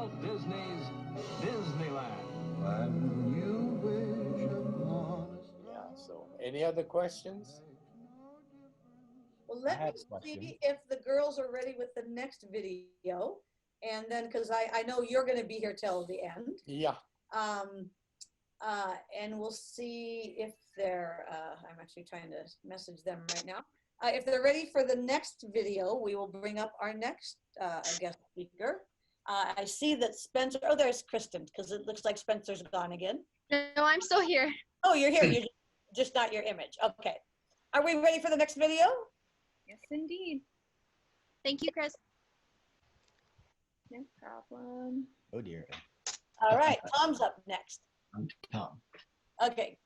Walt Disney's Disneyland. When you wish upon a star. Yeah, so any other questions? Well, let me see if the girls are ready with the next video. And then, because I know you're going to be here till the end. Yeah. And we'll see if they're, I'm actually trying to message them right now. If they're ready for the next video, we will bring up our next guest speaker. I see that Spencer, oh, there's Kristen, because it looks like Spencer's gone again. No, I'm still here. Oh, you're here. You're just not your image. Okay. Are we ready for the next video? Yes, indeed. Thank you, Chris. No problem. Oh, dear. All right. Tom's up next. I'm Tom. Okay.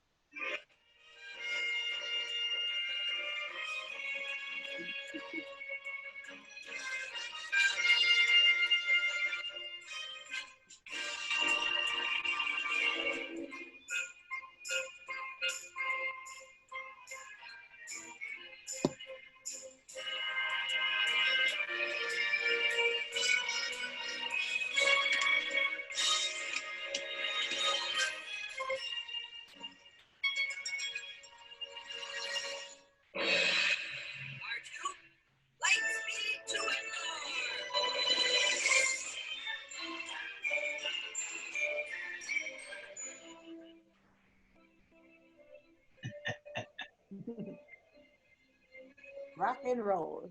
Rock and roll.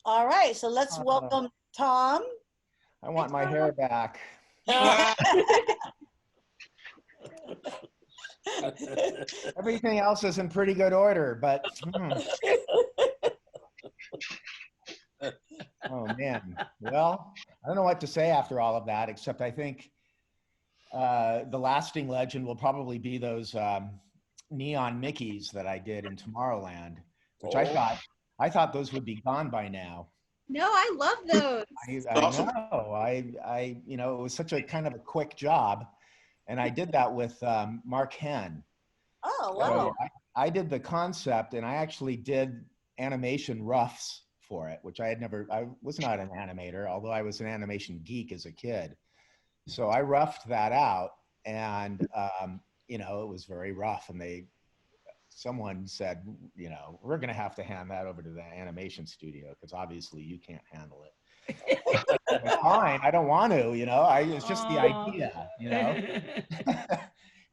All right, so let's welcome Tom. I want my hair back. Everything else is in pretty good order, but oh man. Well, I don't know what to say after all of that, except I think the lasting legend will probably be those neon Mickeys that I did in Tomorrowland, which I thought those would be gone by now. No, I love those. I you know, it was such a kind of a quick job, and I did that with Mark Henn. Oh, wow. So I did the concept, and I actually did animation roughs for it, which I was not an animator, although I was an animation geek as a kid. So I roughed that out, and you know, it was very rough, and someone said, you know, we're going to have to hand that over to the animation studio because obviously you can't handle it. Fine, I don't want to, you know, it's just the idea, you know.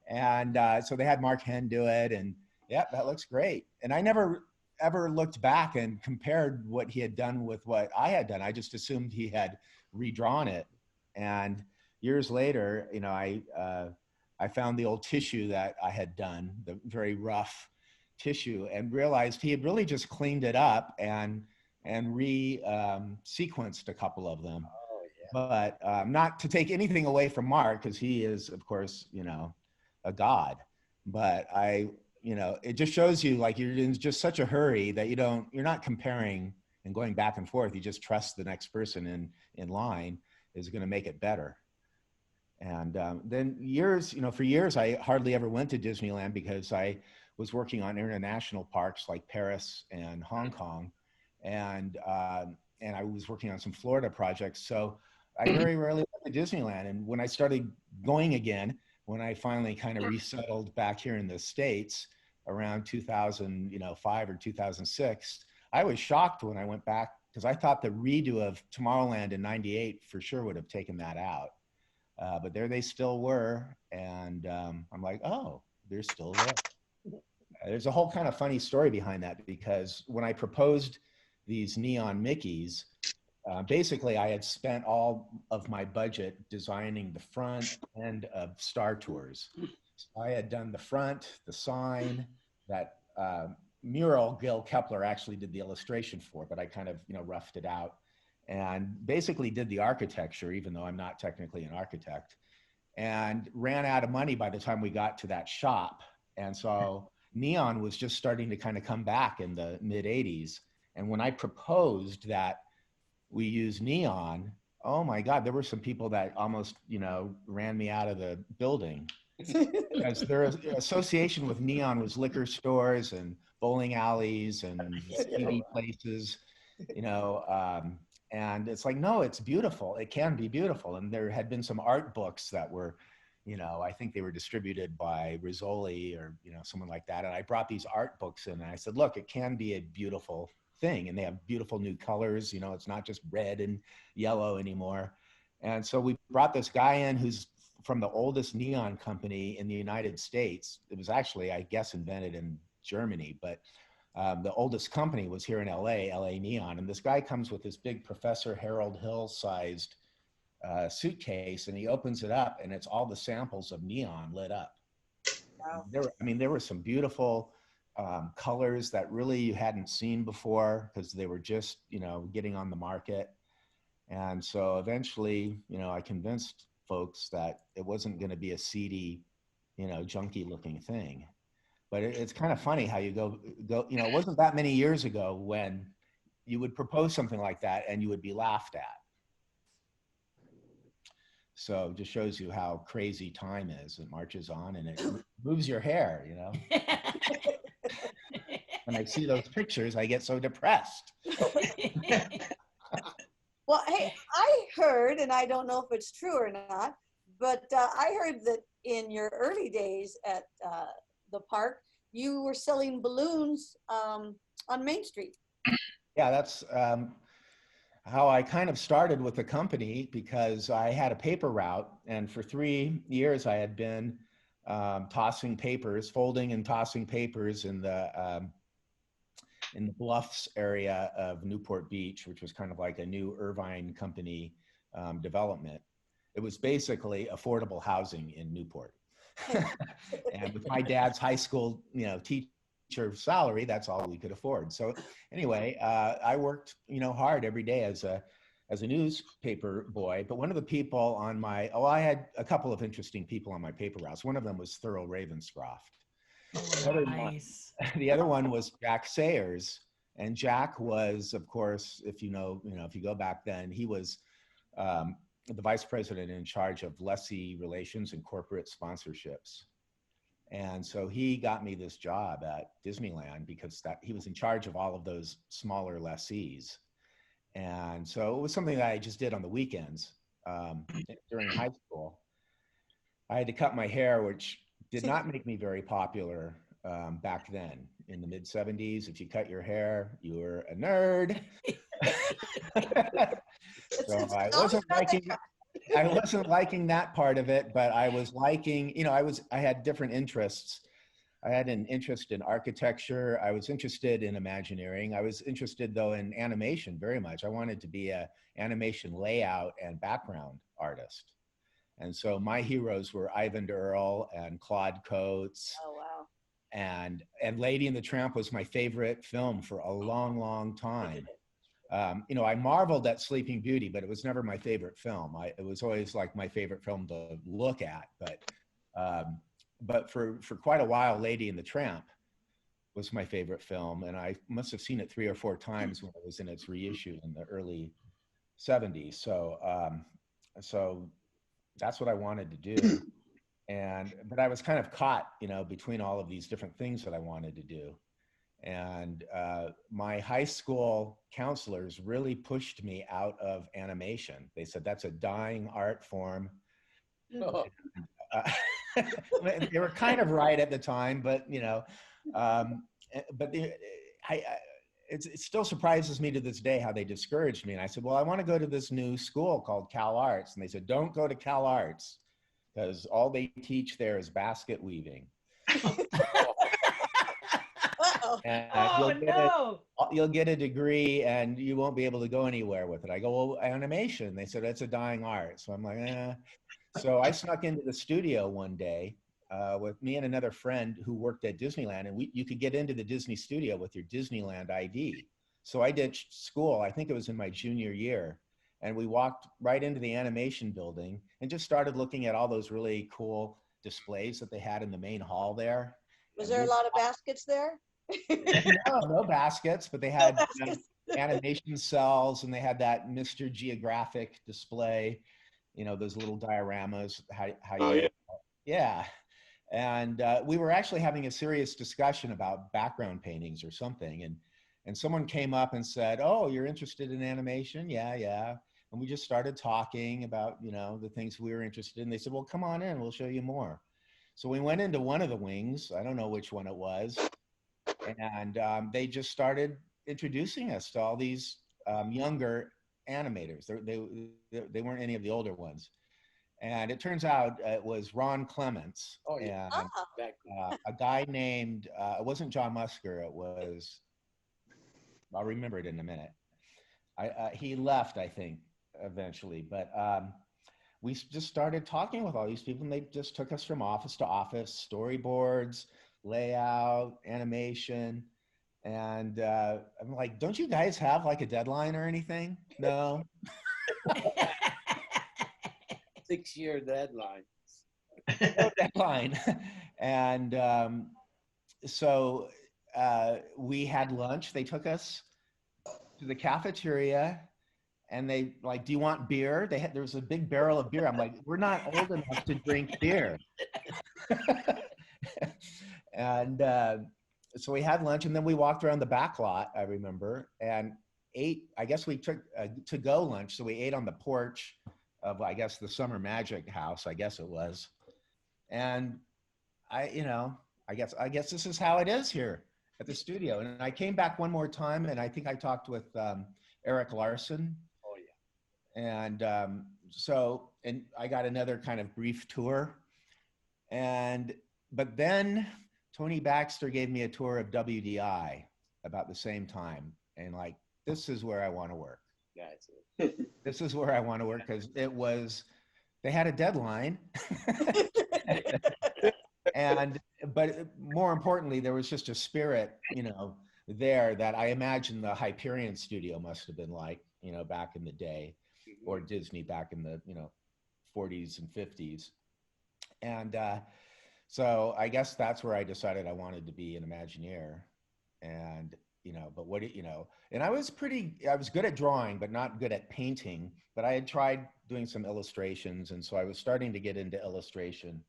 And so they had Mark Henn do it, and yeah, that looks great. And I never ever looked back and compared what he had done with what I had done. I just assumed he had redrawn it. And years later, you know, I found the old tissue that I had done, the very rough tissue, and realized he had really just cleaned it up and sequenced a couple of them. Oh, yeah. But not to take anything away from Mark, because he is, of course, you know, a god. But you know, it just shows you like you're in just such a hurry that you're not comparing and going back and forth. You just trust the next person in line is going to make it better. And then years, you know, for years, I hardly ever went to Disneyland because I was working on international parks like Paris and Hong Kong. And I was working on some Florida projects. So I very rarely went to Disneyland. And when I started going again, when I finally kind of resettled back here in the States around 2005 or 2006, I was shocked when I went back because I thought the redo of Tomorrowland in '98 for sure would have taken that out. But there they still were. And I'm like, oh, they're still there. There's a whole kind of funny story behind that because when I proposed these neon Mickeys, basically I had spent all of my budget designing the front end of Star Tours. So I had done the front, the sign, that mural Gil Kepler actually did the illustration for, but I kind of, you know, roughed it out and basically did the architecture, even though I'm not technically an architect, and ran out of money by the time we got to that shop. And so neon was just starting to kind of come back in the mid 80s. And when I proposed that we use neon, oh my God, there were some people that almost, you know, ran me out of the building. Because their association with neon was liquor stores and bowling alleys and CD places, you know, and it's like, no, it's beautiful. It can be beautiful. And there had been some art books that were, you know, I think they were distributed by Rizzoli or, you know, someone like that. And I brought these art books in and I said, look, it can be a beautiful thing. And they have beautiful new colors. You know, it's not just red and yellow anymore. And so we brought this guy in who's from the oldest neon company in the United States. It was actually, I guess, invented in Germany, but the oldest company was here in LA Neon. And this guy comes with this big Professor Harold Hill sized suitcase, and he opens it up and it's all the samples of neon lit up. Wow. There were some beautiful colors that really you hadn't seen before because they were just, you know, getting on the market. And so eventually, you know, I convinced folks that it wasn't going to be a seedy, you know, junky looking thing. But it's kind of funny how you go, you know, it wasn't that many years ago when you would propose something like that and you would be laughed at. So it just shows you how crazy time is. It marches on and it moves your hair, you know. When I see those pictures, I get so depressed. Well, hey, I heard, and I don't know if it's true or not, but I heard that in your early days at the park, you were selling balloons on Main Street. Yeah, that's how I kind of started with the company, because I had a paper route, and for 3 years I had been tossing papers, folding and tossing papers in the Bluffs area of Newport Beach, which was kind of like a new Irvine company development. It was basically affordable housing in Newport. And with my dad's high school, you know, teacher salary, that's all we could afford. So anyway, I worked, you know, hard every day as a newspaper boy. But one of the people on my, I had a couple of interesting people on my paper routes. One of them was Thurl Ravenscroft. Nice. The other one was Jack Sayers. And Jack was, of course, if you go back then, he was the vice president in charge of lessee relations and corporate sponsorships. And so he got me this job at Disneyland because he was in charge of all of those smaller lessees. And so it was something that I just did on the weekends during high school. I had to cut my hair, which did not make me very popular back then. In the mid 70s, if you cut your hair, you were a nerd. So I wasn't liking that part of it, but I was liking, you know, I had different interests. I had an interest in architecture. I was interested in Imagineering. I was interested, though, in animation very much. I wanted to be an animation layout and background artist. And so my heroes were Ivan Earl and Claude Coates. Oh, wow. And Lady and the Tramp was my favorite film for a long, long time. You know, I marveled at Sleeping Beauty, but it was never my favorite film. It was always like my favorite film to look at. But for quite a while, Lady and the Tramp was my favorite film. And I must have seen it 3 or 4 times when it was in its reissue in the early 70s. So that's what I wanted to do. But I was kind of caught, you know, between all of these different things that I wanted to do. And my high school counselors really pushed me out of animation. They said, that's a dying art form. Oh. They were kind of right at the time, but, you know, it still surprises me to this day how they discouraged me. And I said, well, I want to go to this new school called Cal Arts. And they said, don't go to Cal Arts because all they teach there is basket weaving. You'll get a degree and you won't be able to go anywhere with it. I go, well, animation. They said, that's a dying art. So I'm like, eh. So I snuck into the studio one day with me and another friend who worked at Disneyland, and you could get into the Disney studio with your Disneyland ID. So I did school, I think it was in my junior year, and we walked right into the animation building and just started looking at all those really cool displays that they had in the main hall there. Was there a lot of baskets there? No baskets, but they No had baskets. animation cells, and they had that Mr. Geographic display, those little dioramas, yeah. And we were actually having a serious discussion about background paintings or something. And someone came up and said, "Oh, you're interested in animation?" Yeah, yeah. And we just started talking about, the things we were interested in. They said, "Well, come on in, we'll show you more." So we went into one of the wings. I don't know which one it was. And they just started introducing us to all these younger animators. They weren't any of the older ones. And it turns out it was Ron Clements. Oh, yeah. And a guy named, it wasn't John Musker, it was, I'll remember it in a minute. He left, I think, eventually. But we just started talking with all these people, and they just took us from office to office, storyboards, layout, animation. And I'm like, "Don't you guys have like a deadline or anything?" No. 6-year deadline. No deadline. And so we had lunch. They took us to the cafeteria, and they like, "Do you want beer?" There was a big barrel of beer. I'm like, "We're not old enough to drink beer." And so we had lunch, and then we walked around the back lot, I remember, and ate. I guess we took to-go lunch, so we ate on the porch of, I guess, the Summer Magic house, I guess it was. And I guess this is how it is here at the studio. And I came back one more time, and I think I talked with Eric Larson. Oh, yeah. And and I got another kind of brief tour. But then Tony Baxter gave me a tour of WDI about the same time. And like, this is where I want to work. That's it. This is where I want to work, because they had a deadline. But more importantly, there was just a spirit, there that I imagine the Hyperion studio must have been like, back in the day, or Disney back in the, 40s and 50s. And so I guess that's where I decided I wanted to be an Imagineer. And, and I was good at drawing, but not good at painting. But I had tried doing some illustrations. And so I was starting to get into illustration,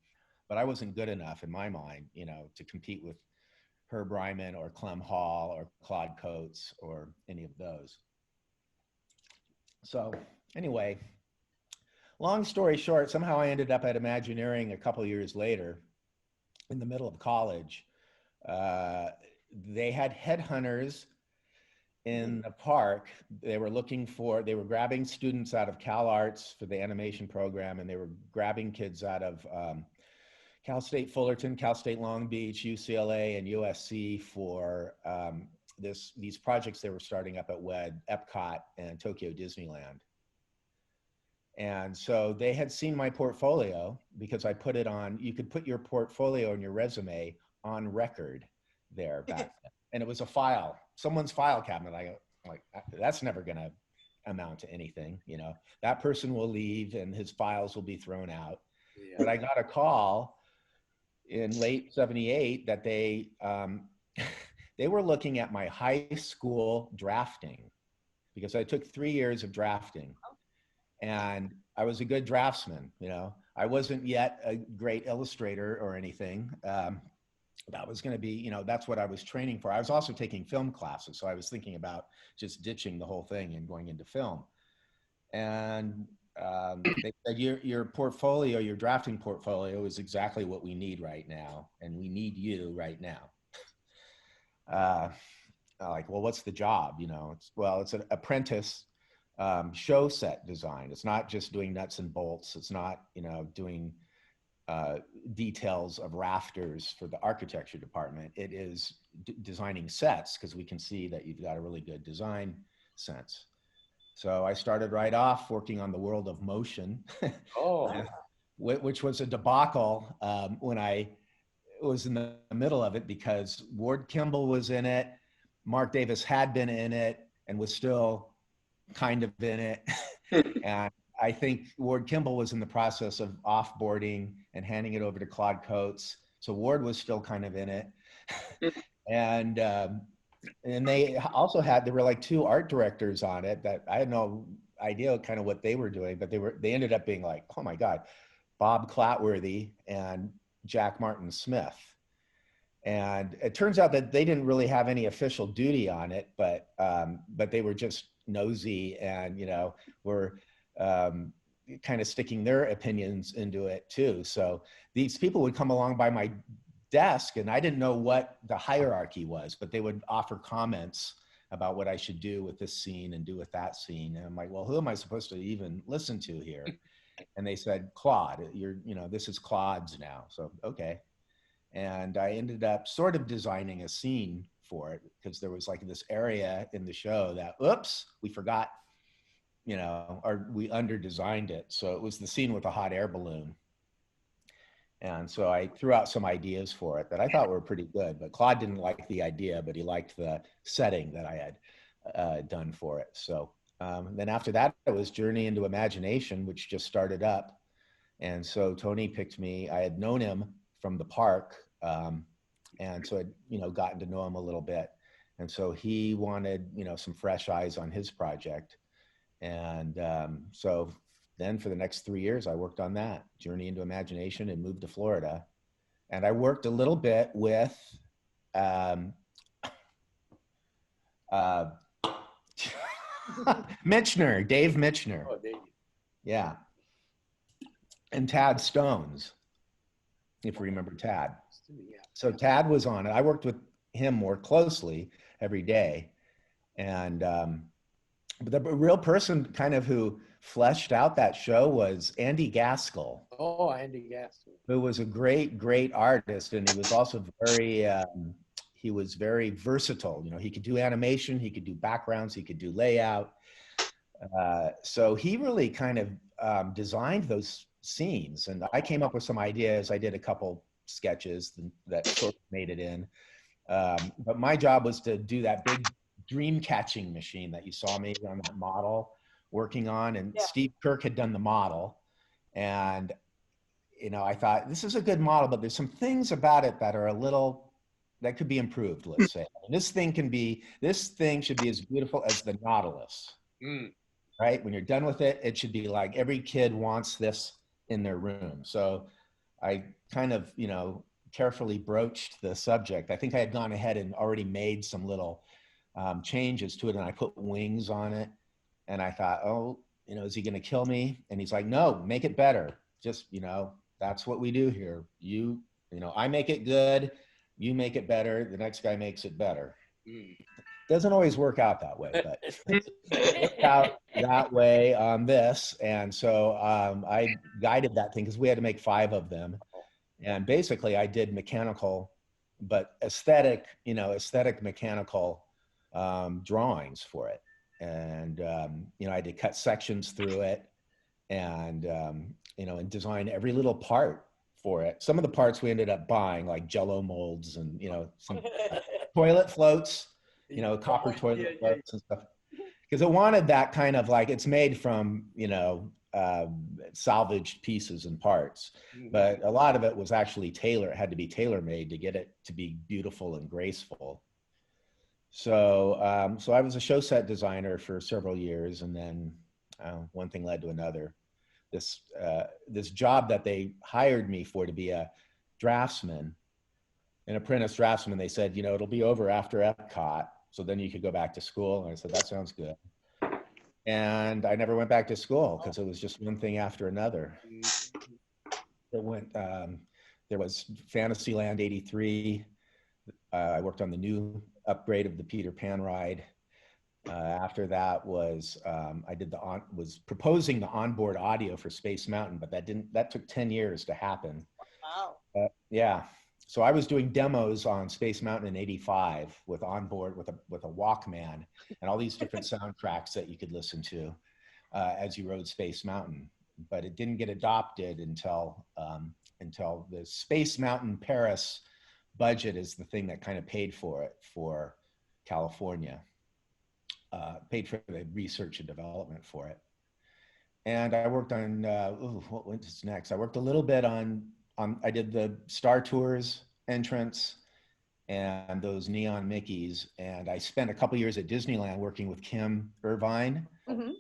but I wasn't good enough in my mind, to compete with Herb Ryman or Clem Hall or Claude Coates or any of those. So anyway, long story short, somehow I ended up at Imagineering a couple years later in the middle of college. They had headhunters in the park. They were grabbing students out of Cal Arts for the animation program, and they were grabbing kids out of Cal State Fullerton, Cal State Long Beach, UCLA, and USC for these projects they were starting up at WED, Epcot, and Tokyo Disneyland. And so they had seen my portfolio, because I put it on, you could put your portfolio and your resume on record there back then. And it was a file, someone's file cabinet. I go, like, that's never going to amount to anything. That person will leave and his files will be thrown out. Yeah. But I got a call in late '78 that they were looking at my high school drafting, because I took 3 years of drafting. And I was a good draftsman, I wasn't yet a great illustrator or anything. That was going to be, that's what I was training for. I was also taking film classes. So I was thinking about just ditching the whole thing and going into film. And they said, your portfolio, your drafting portfolio is exactly what we need right now. And we need you right now. Like, well, what's the job? It's an apprentice show set design. It's not just doing nuts and bolts. It's not, doing details of rafters for the architecture department. It is designing sets, because we can see that you've got a really good design sense. So I started right off working on the World of Motion, which was a debacle when I was in the middle of it, because Ward Kimball was in it, Mark Davis had been in it and was still kind of in it. And I think Ward Kimball was in the process of offboarding and handing it over to Claude Coates. So Ward was still kind of in it. And they also had, there were like 2 art directors on it that I had no idea kind of what they were doing, but they ended up being like, oh my God, Bob Clatworthy and Jack Martin Smith. And it turns out that they didn't really have any official duty on it, but they were just nosy and, you know, were kind of sticking their opinions into it too. So these people would come along by my desk and I didn't know what the hierarchy was, but they would offer comments about what I should do with this scene and do with that scene. And I'm like, well, who am I supposed to even listen to here? And they said, Claude, you know, this is Claude's now. So, okay. And I ended up sort of designing a scene for it because there was like this area in the show that, oops, we forgot, you know, or we under-designed it. So it was the scene with the hot air balloon. And so I threw out some ideas for it that I thought were pretty good, but Claude didn't like the idea, but he liked the setting that I had done for it. So then after that, it was Journey into Imagination, which just started up. And so Tony picked me. I had known him from the park. And so I'd, you know, gotten to know him a little bit. And so he wanted, you know, some fresh eyes on his project. And so then for the next 3 years, I worked on that, Journey into Imagination, and moved to Florida. And I worked a little bit with Mitchner, Dave Mitchner. Oh, Dave. Yeah. And Tad Stones, if you remember Tad. Yeah. So Tad was on it. I worked with him more closely every day. And but the real person kind of who fleshed out that show was Andy Gaskell. Oh, Andy Gaskell. Who was a great, great artist. And he was also very, he was very versatile. You know, he could do animation, he could do backgrounds, he could do layout. So he really kind of designed those scenes. And I came up with some ideas. I did a couple sketches that sort of made it in. But my job was to do that big dream catching machine that you saw me on that model working on. And yeah. Steve Kirk had done the model. And, you know, I thought, this is a good model, but there's some things about it that are a little, that could be improved, let's say. And this thing should be as beautiful as the Nautilus, right? When you're done with it, it should be like every kid wants this in their room. So I kind of, you know, carefully broached the subject. I think I had gone ahead and already made some little changes to it, and I put wings on it. And I thought, oh, you know, is he going to kill me? And he's like, no, make it better. Just, you know, that's what we do here. You know, I make it good. You make it better. The next guy makes it better. Doesn't always work out that way, but it worked out that way on this. And so I guided that thing because we had to make 5 of them. And basically I did mechanical, but aesthetic mechanical drawings for it. And, you know, I had to cut sections through it and, you know, and design every little part for it. Some of the parts we ended up buying, like Jello molds and, you know, some toilet floats, you know, copper toilet floats and stuff. Because it wanted that kind of like, it's made from, you know, salvaged pieces and parts. But a lot of it was actually it had to be tailor-made to get it to be beautiful and graceful. So, so I was a show set designer for several years, and then one thing led to another. This job that they hired me for to be a draftsman, an apprentice draftsman, they said, you know, it'll be over after Epcot, so then you could go back to school. And I said, that sounds good. And I never went back to school because it was just one thing after another. There was Fantasyland 83. I worked on the new upgrade of the Peter Pan ride. After that was was proposing the onboard audio for Space Mountain, but that took 10 years to happen. Wow. Yeah. So I was doing demos on Space Mountain in '85 with onboard with a Walkman and all these different soundtracks that you could listen to as you rode Space Mountain. But it didn't get adopted until the Space Mountain Paris budget is the thing that kind of paid for it for California. Paid for the research and development for it. And I worked on, what was next? I worked a little bit on I did the Star Tours entrance and those neon Mickeys. And I spent a couple years at Disneyland working with Kim Irvine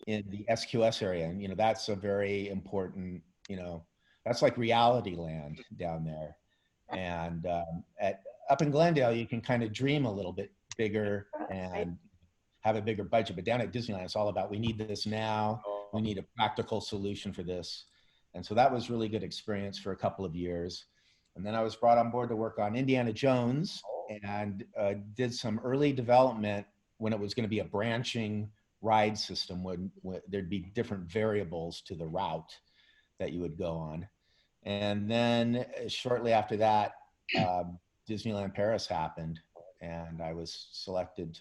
in the SQS area. And, that's a very important, that's like reality land down there. And up in Glendale, you can kind of dream a little bit bigger and have a bigger budget. But down at Disneyland, it's all about, we need this now. We need a practical solution for this. And so that was really good experience for a couple of years. And then I was brought on board to work on Indiana Jones and did some early development when it was going to be a branching ride system, when there'd be different variables to the route that you would go on. And then shortly after that, Disneyland Paris happened, and I was selected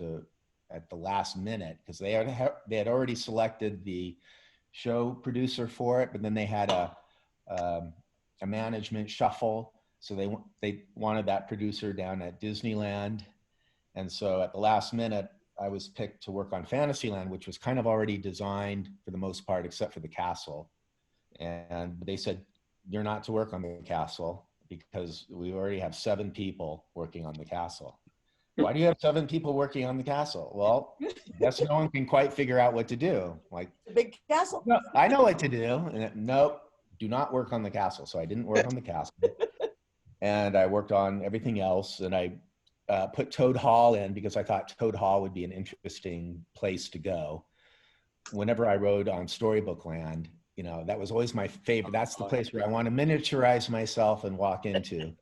at the last minute, because they had already selected the show producer for it, but then they had a management shuffle. So they wanted that producer down at Disneyland. And so at the last minute, I was picked to work on Fantasyland, which was kind of already designed for the most part, except for the castle. And they said, you're not to work on the castle because we already have 7 people working on the castle. Why do you have 7 people working on the castle? Well, I guess no one can quite figure out what to do. Like, The big castle. no, I know what to do. And nope, do not work on the castle. So I didn't work on the castle. And I worked on everything else. And I put Toad Hall in because I thought Toad Hall would be an interesting place to go. Whenever I rode on Storybook Land, that was always my favorite. That's the place where I want to miniaturize myself and walk into.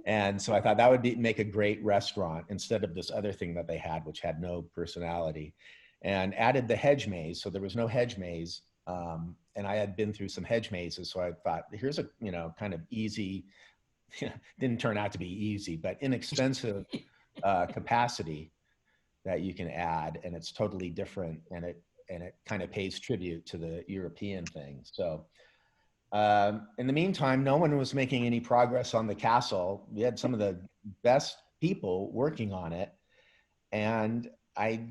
And so I thought that would make a great restaurant instead of this other thing that they had, which had no personality, and added the hedge maze. So there was no hedge maze. And I had been through some hedge mazes. So I thought, here's a, kind of easy, didn't turn out to be easy, but inexpensive capacity that you can add. And it's totally different. And it kind of pays tribute to the European thing. So in the meantime, no one was making any progress on the castle. We had some of the best people working on it. And I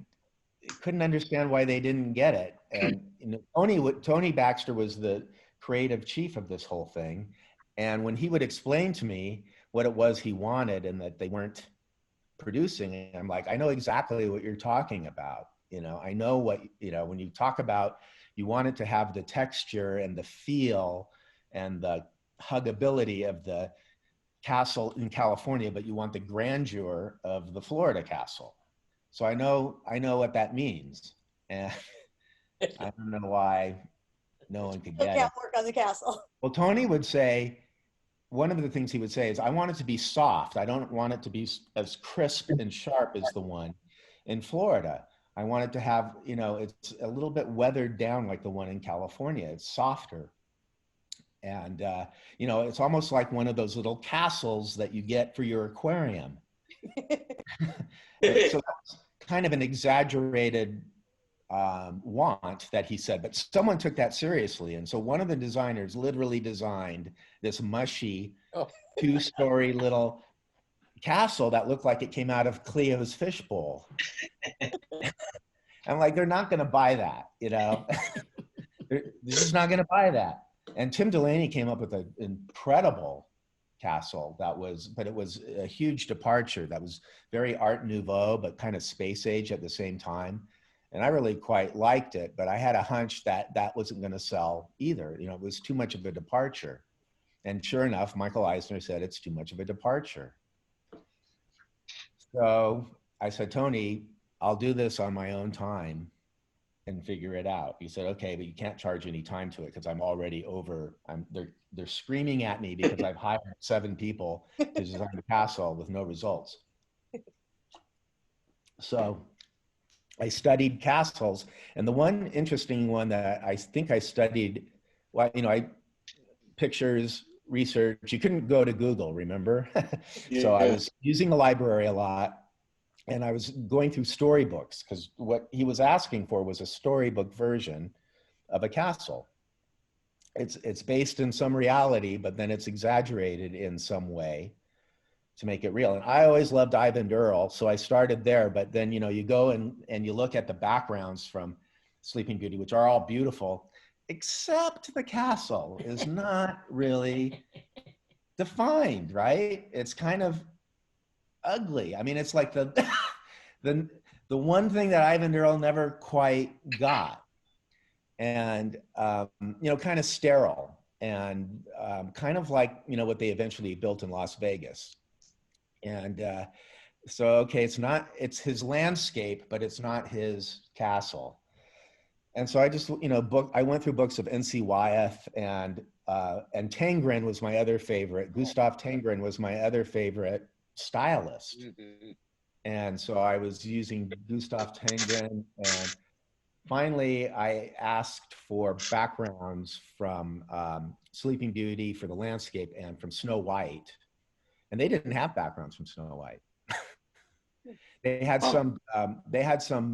couldn't understand why they didn't get it. And Tony Baxter was the creative chief of this whole thing. And when he would explain to me what it was he wanted and that they weren't producing, I'm like, I know exactly what you're talking about. I know what, when you talk about, you want it to have the texture and the feel and the huggability of the castle in California, but you want the grandeur of the Florida castle. So I know what that means. And I don't know why no one could get it. Can't work on the castle. Well, Tony would say, one of the things he would say is, I want it to be soft. I don't want it to be as crisp and sharp as the one in Florida. I want it to have, it's a little bit weathered down like the one in California. It's softer. And, it's almost like one of those little castles that you get for your aquarium. So that's kind of an exaggerated want that he said, but someone took that seriously. And so one of the designers literally designed this mushy 2-story little castle that looked like it came out of Cleo's fishbowl. I'm like, they're not going to buy that, they're just not going to buy that. And Tim Delaney came up with an incredible castle but it was a huge departure. That was very Art Nouveau, but kind of space age at the same time. And I really quite liked it, but I had a hunch that wasn't going to sell either. It was too much of a departure. And sure enough, Michael Eisner said it's too much of a departure. So I said, Tony, I'll do this on my own time and figure it out. He said, okay, but you can't charge any time to it because I'm already over. They're screaming at me because I've hired 7 people to design the castle with no results. So I studied castles, and the one interesting one that I think I studied, pictures, research, you couldn't go to Google, remember? So I was using the library a lot, and I was going through storybooks because what he was asking for was a storybook version of a castle. It's based in some reality, but then it's exaggerated in some way to make it real. And I always loved Ivan Earl, so I started there. But then, you go and you look at the backgrounds from Sleeping Beauty, which are all beautiful. except the castle is not really defined, right? It's kind of ugly. I mean, it's like the the one thing that Ivan Earl never quite got, and you know, kind of sterile, and kind of like, you know, what they eventually built in Las Vegas. And so, okay, it's his landscape, but it's not his castle. And so I just, you know, I went through books of N.C. Wyeth, and Tangren was my other favorite. Gustav Tangren was my other favorite stylist. And so I was using Gustav Tangren, and finally I asked for backgrounds from Sleeping Beauty for the landscape and from Snow White. And they didn't have backgrounds from Snow White. They had some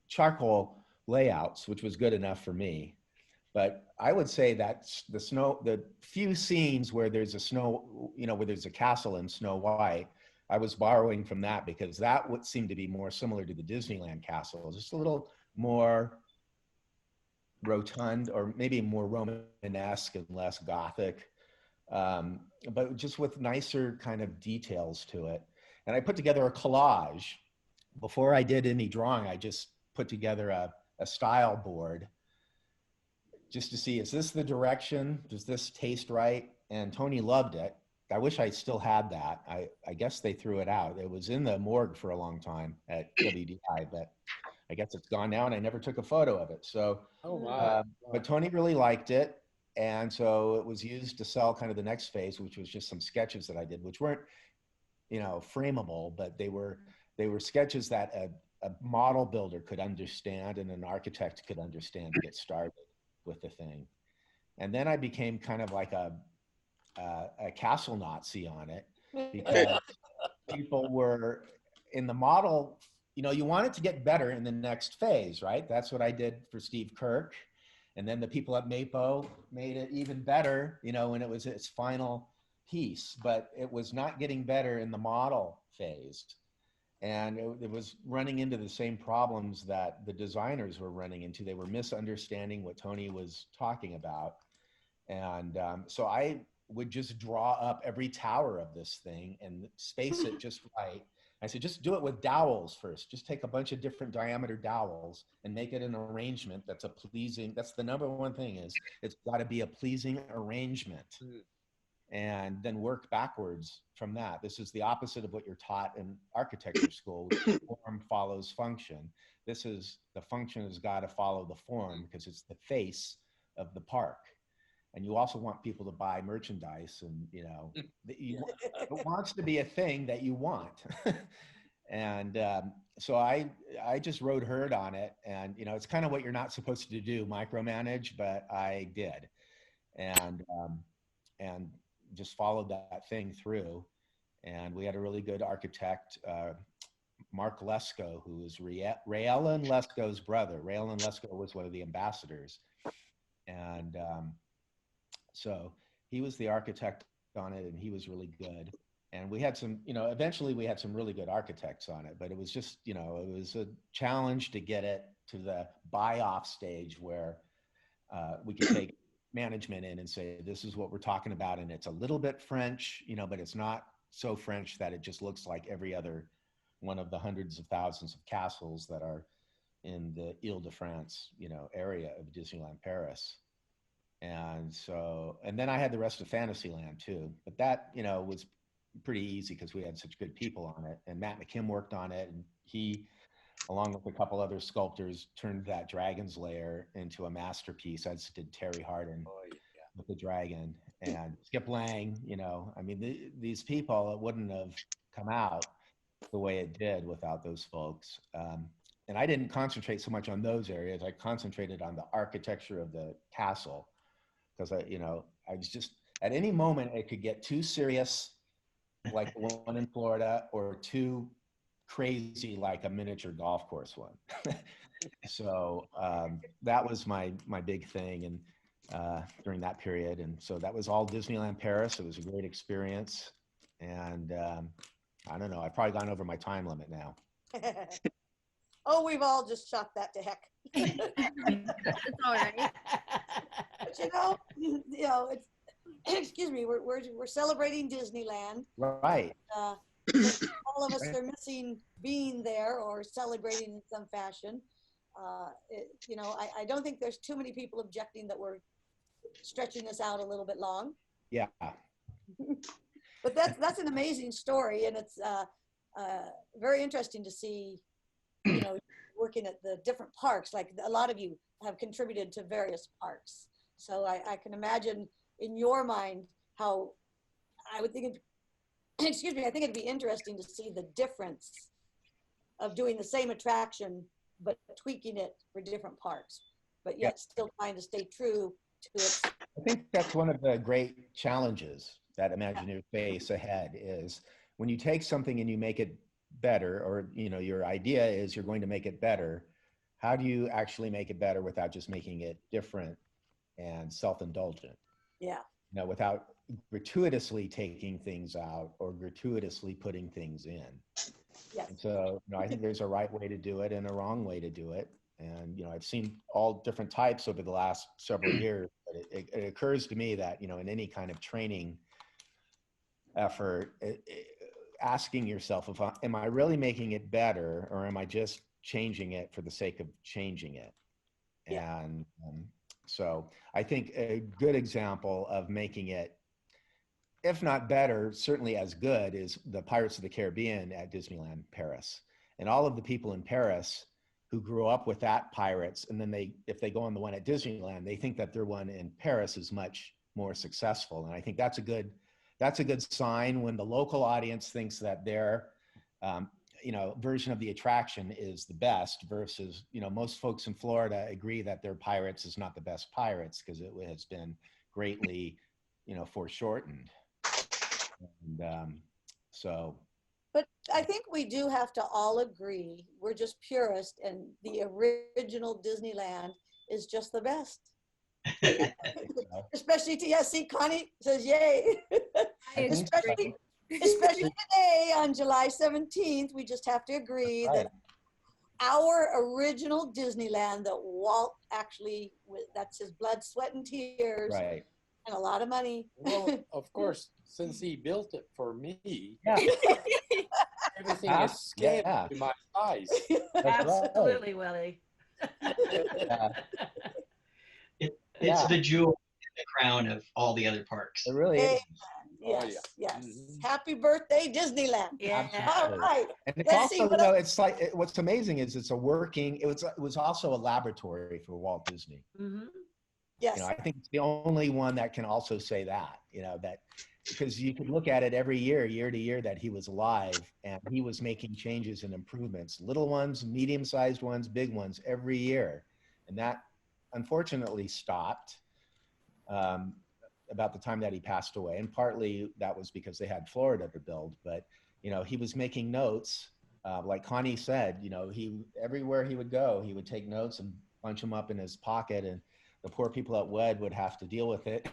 charcoal layouts, which was good enough for me. But I would say that the few scenes where there's a snow, you know, where there's a castle in Snow White, I was borrowing from that, because that would seem to be more similar to the Disneyland castle, just a little more rotund, or maybe more Romanesque and less Gothic, but just with nicer kind of details to it. And I put together a collage. Before I did any drawing, I just put together a style board just to see, is this the direction? Does this taste right? And Tony loved it. I wish I still had that. I guess they threw it out. It was in the morgue for a long time at WDI, but I guess it's gone now, and I never took a photo of it. So, but Tony really liked it. And so it was used to sell kind of the next phase, which was just some sketches that I did, which weren't, you know, frameable, but they were sketches that a model builder could understand and an architect could understand to get started with the thing. And then I became kind of like a castle Nazi on it, because people were in the model, you know, you want it to get better in the next phase, right? That's what I did for Steve Kirk. And then the people at Mapo made it even better, you know, when it was its final piece, but it was not getting better in the model phase. And it was running into the same problems that the designers were running into. They were misunderstanding what Tony was talking about. And so I would just draw up every tower of this thing and space it just right. I said, just do it with dowels first. Just take a bunch of different diameter dowels and make it an arrangement that's a pleasing, that's the number one thing, is it's got to be a pleasing arrangement. And then work backwards from that. This is the opposite of what you're taught in architecture school, which form follows function. This is, the function has got to follow the form, because it's the face of the park. And you also want people to buy merchandise, and, you know, it wants to be a thing that you want. And so I just wrote herd on it. And, you know, it's kind of what you're not supposed to do, micromanage, but I did. And just followed that thing through. And we had a really good architect, Mark Lesko, who was Raylan Lesko's brother. Raylan Lesko was one of the ambassadors. And so he was the architect on it, and he was really good. And we had some, you know, eventually we had some really good architects on it, but it was just, you know, it was a challenge to get it to the buy-off stage where we could take management in and say, this is what we're talking about. And it's a little bit French, you know, but it's not so French that it just looks like every other one of the hundreds of thousands of castles that are in the Ile-de-France, you know, area of Disneyland Paris. And so, and then I had the rest of Fantasyland too, but that, you know, was pretty easy because we had such good people on it. And Matt McKim worked on it, and he, along with a couple other sculptors, turned that Dragon's Lair into a masterpiece, as did Terry Hardin with the dragon, and Skip Lang. You know, I mean, these people, it wouldn't have come out the way it did without those folks. And I didn't concentrate so much on those areas. I concentrated on the architecture of the castle, because I was just, at any moment it could get too serious, like the one in Florida, or too crazy, like a miniature golf course one. So that was my big thing, and during that period. And so that was all Disneyland Paris. It was a great experience. And I don't know, I've probably gone over my time limit now. Oh, we've all just shot that to heck. It's all right. But it's, excuse me, we're celebrating Disneyland. Right. All of us are missing being there or celebrating in some fashion. I don't think there's too many people objecting that we're stretching this out a little bit long. Yeah. But that's an amazing story, and it's very interesting to see, working at the different parks. Like a lot of you have contributed to various parks, so I can imagine in your mind how I would think. Excuse me. I think it'd be interesting to see the difference of doing the same attraction but tweaking it for different parks, but yet still trying to stay true to it. I think that's one of the great challenges that Imagineers face ahead is when you take something and you make it better, or your idea is you're going to make it better. How do you actually make it better without just making it different and self-indulgent? Yeah. Without gratuitously taking things out or gratuitously putting things in. Yes. And so, I think there's a right way to do it and a wrong way to do it. And, I've seen all different types over the last several years, but it occurs to me that, in any kind of training effort, asking yourself, am I really making it better, or am I just changing it for the sake of changing it? Yeah. And so I think a good example of making it, if not better, certainly as good, is the Pirates of the Caribbean at Disneyland Paris. And all of the people in Paris who grew up with that Pirates, and then if they go on the one at Disneyland, they think that their one in Paris is much more successful. And I think that's a good sign when the local audience thinks that their version of the attraction is the best versus, most folks in Florida agree that their Pirates is not the best Pirates because it has been greatly, foreshortened. And so. But I think we do have to all agree, we're just purists, and the original Disneyland is just the best. Especially see, Connie says yay. Especially today on July 17th, we just have to agree that our original Disneyland that Walt actually, that's his blood, sweat, and tears, right, and a lot of money. Well, of course, since he built it for me, yeah. everything is scaled to my size. Absolutely, Willie. It's the jewel in the crown of all the other parks. It really is. Yes, yes. Mhm. Happy birthday, Disneyland. Yeah. All right. And it's Let's see also, what it's like, what's amazing is it was also a laboratory for Walt Disney. Mm-hmm. Yes. I think it's the only one that can also say that, that because you could look at it every year to year that he was alive, and he was making changes and improvements, little ones, medium-sized ones, big ones, every year. And that unfortunately stopped about the time that he passed away. And partly that was because they had Florida to build, but he was making notes, like Connie said, everywhere he would go, he would take notes and bunch them up in his pocket, and the poor people at WED would have to deal with it.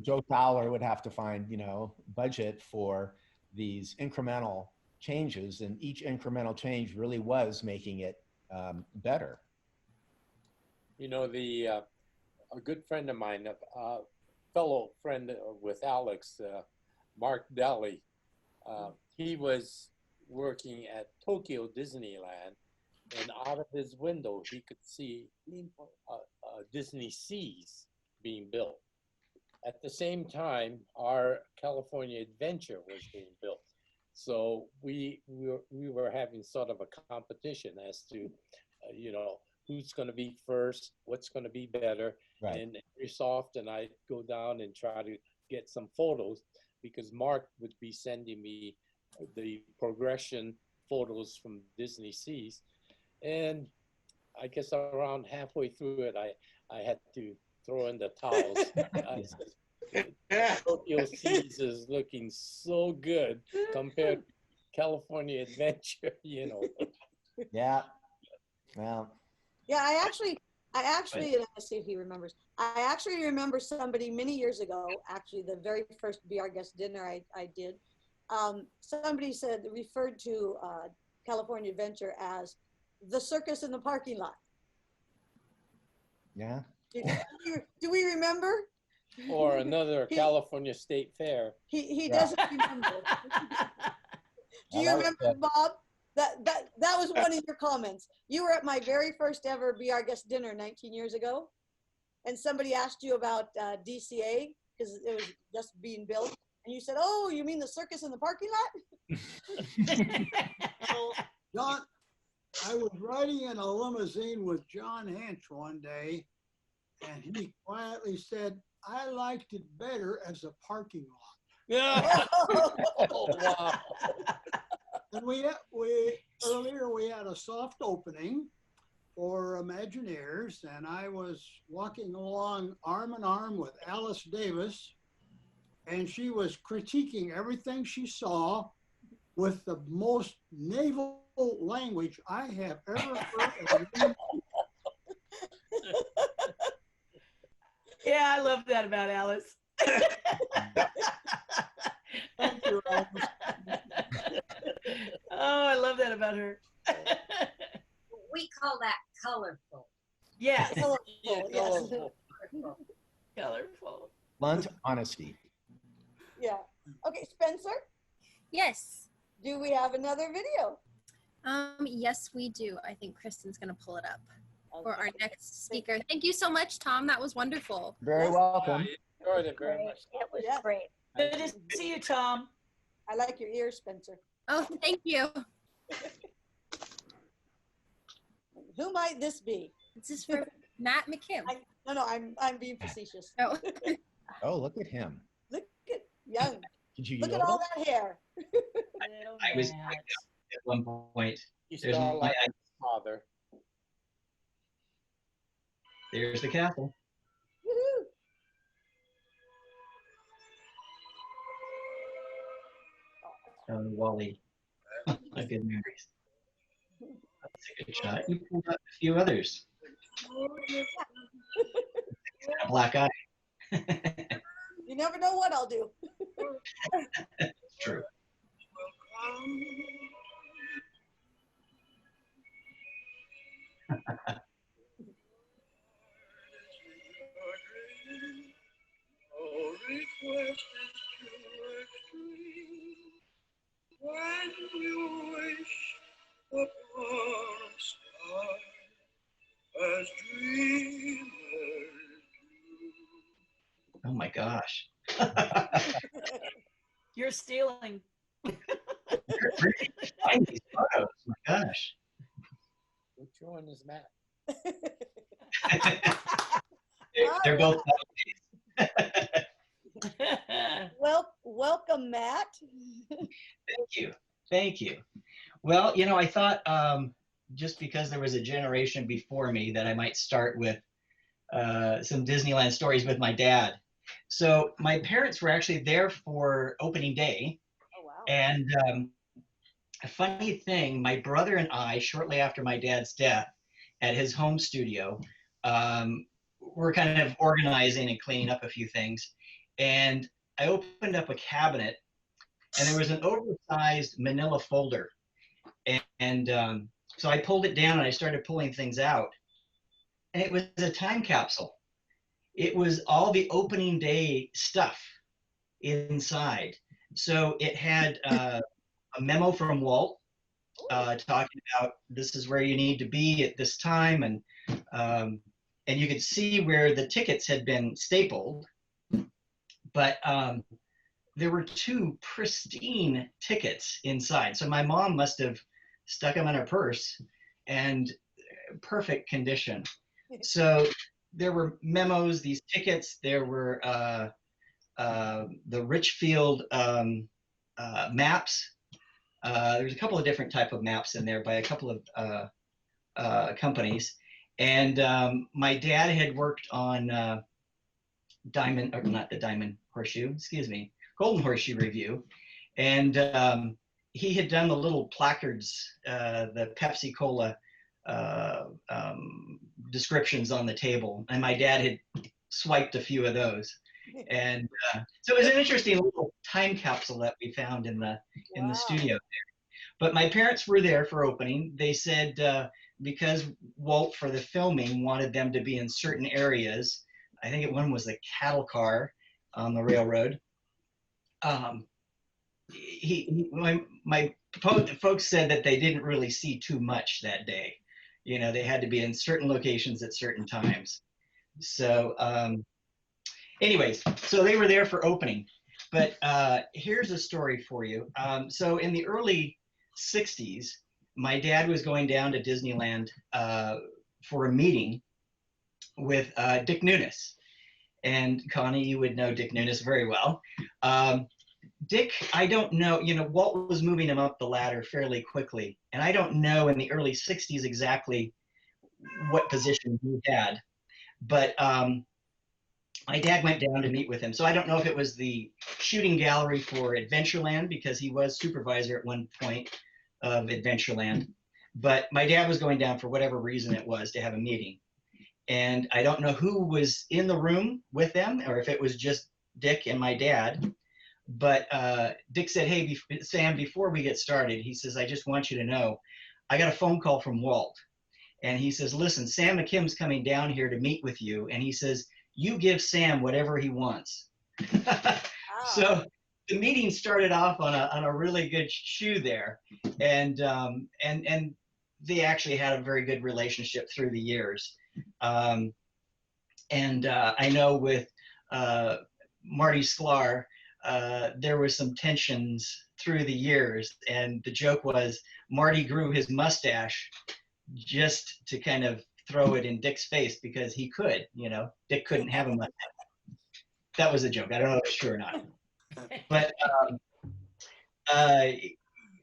Joe Fowler would have to find, budget for these incremental changes, and each incremental change really was making it better. A good friend of mine, a fellow friend with Alex, Mark Daly, he was working at Tokyo Disneyland, and out of his window he could see Disney Seas being built. At the same time, our California Adventure was being built. So we were having sort of a competition as to, who's going to be first, what's going to be better. Right. And every so often I go down and try to get some photos, because Mark would be sending me the progression photos from Disney Seas. And I guess around halfway through it, I had to throw in the towels. I said, Tokyo Seas is looking so good compared to California Adventure, Yeah. Well. Yeah, I actually, let's see if he remembers. I actually remember somebody many years ago, actually the very first Be Our Guest dinner I did, somebody referred to California Adventure as the circus in the parking lot. Yeah. Do we remember? Or another California State Fair. He Yeah. doesn't remember. Do you that was remember, good. Bob? That was one of your comments. You were at my very first ever Be Our Guest dinner 19 years ago, and somebody asked you about DCA because it was just being built, and you said, "Oh, you mean the circus in the parking lot?" John, I was riding in a limousine with John Hench one day, and he quietly said, "I liked it better as a parking lot." Yeah. Oh, wow. And earlier we had a soft opening for Imagineers, and I was walking along arm in arm with Alice Davis, and she was critiquing everything she saw with the most naval language I have ever heard. Yeah, I love that about Alice. Thank you, Alice. Oh, I love that about her. We call that colorful. Yes, Colorful, Yeah, yes. colorful. Blunt honesty. Yeah. Okay, Spencer, Yes. do we have another video? Yes, we do. I think Kristen's going to pull it up for our Okay. next speaker. Thank you so much, Tom. That was wonderful. Very Yes. welcome. I enjoyed it very Great. much. It was Yes. great. Good to see you, Tom. I like your ears, Spencer. Oh, thank you. Who might this be? This is for Matt McKim. No, I'm being facetious. Oh, Oh, look at him. Look at young. Did you Look at yodel? all that hair. Little I was Matt. at one point. You There's saw my- like his father. There's the castle. Woohoo. Wally. My good memories. That's a good shot. You pulled up a few others. A black eye. You never know what I'll do. It's true. Oh my gosh. You're stealing. You're pretty find these photos. My gosh. Which one is Matt? They're both Welcome, Matt. Thank you. Thank you. Well, you know, I thought just because there was a generation before me that I might start with some Disneyland stories with my dad. So my parents were actually there for opening day. Oh, wow. And a funny thing, my brother and I, shortly after my dad's death at his home studio, were kind of organizing and cleaning up a few things. And I opened up a cabinet and there was an oversized manila folder. And so I pulled it down and I started pulling things out. And it was a time capsule. It was all the opening day stuff inside. So it had a memo from Walt talking about this is where you need to be at this time. And you could see where the tickets had been stapled. But there were 2 pristine tickets inside. So my mom must have stuck them in her purse and perfect condition. So there were memos, these tickets, there were the Richfield maps. There's a couple of different type of maps in there by a couple of companies. And my dad had worked on Diamond, or not the Diamond Horseshoe, excuse me, Golden Horseshoe Review. And he had done the little placards, the Pepsi Cola descriptions on the table. And my dad had swiped a few of those. And so it was an interesting little time capsule that we found in the studio there. But my parents were there for opening. They said because Walt, for the filming, wanted them to be in certain areas. I think one was the cattle car on the railroad. My folks said that they didn't really see too much that day. You know, they had to be in certain locations at certain times. So anyways, so they were there for opening. But here's a story for you. So in the early 60s, my dad was going down to Disneyland for a meeting with Dick Nunis. And Connie, you would know Dick Nunis very well. Dick, I don't know, you know, Walt was moving him up the ladder fairly quickly. And I don't know in the early 60s exactly what position he had. But my dad went down to meet with him. So I don't know if it was the shooting gallery for Adventureland, because he was supervisor at one point of Adventureland. But my dad was going down for whatever reason it was to have a meeting. And I don't know who was in the room with them, or if it was just Dick and my dad. But Dick said, hey, Sam, before we get started, he says, I just want you to know, I got a phone call from Walt. And he says, listen, Sam McKim's coming down here to meet with you. And he says, you give Sam whatever he wants. So the meeting started off on a really good shoe there. And they actually had a very good relationship through the years. I know with Marty Sklar, there were some tensions through the years, and the joke was Marty grew his mustache just to kind of throw it in Dick's face because he could, you know, Dick couldn't have a mustache. That was a joke. I don't know if it's true or not. But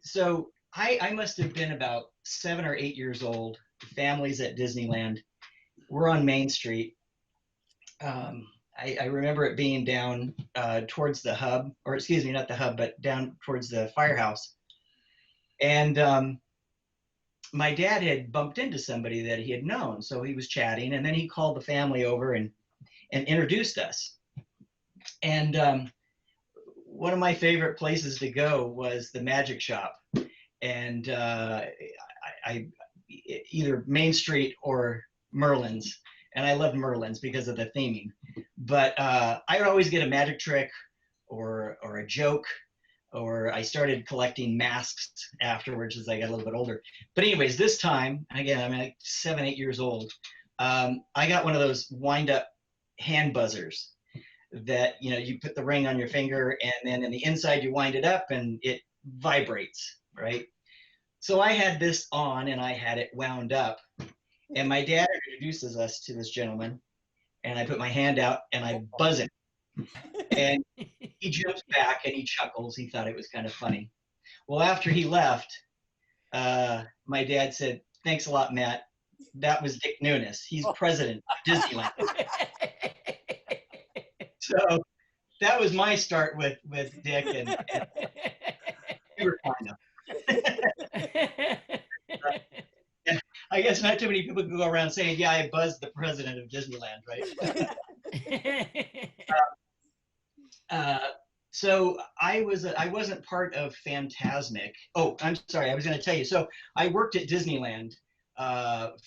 so I must have been about 7 or 8 years old. Families at Disneyland. We're on Main Street. I remember it being down towards the hub, or excuse me, not the hub, but down towards the firehouse. And my dad had bumped into somebody that he had known, so he was chatting, and then he called the family over and introduced us. And one of my favorite places to go was the Magic Shop, and either Main Street or Merlin's. And I loved Merlin's because of the theming. But I would always get a magic trick or a joke, or I started collecting masks afterwards as I got a little bit older. But anyways, this time, again, I'm like 7, 8 years old, I got one of those wind-up hand buzzers that, you know, you put the ring on your finger, and then in the inside you wind it up and it vibrates, right? So I had this on and I had it wound up. And my dad introduces us to this gentleman, and I put my hand out and I buzz him. And he jumps back and he chuckles. He thought it was kind of funny. Well, after he left, my dad said, thanks a lot, Matt. That was Dick Nunis. He's president of Disneyland. So that was my start with Dick, and we were kind of. I guess not too many people can go around saying, yeah, I buzzed the president of Disneyland, right? So I wasn't part of Fantasmic. Oh, I'm sorry, I was going to tell you. So I worked at Disneyland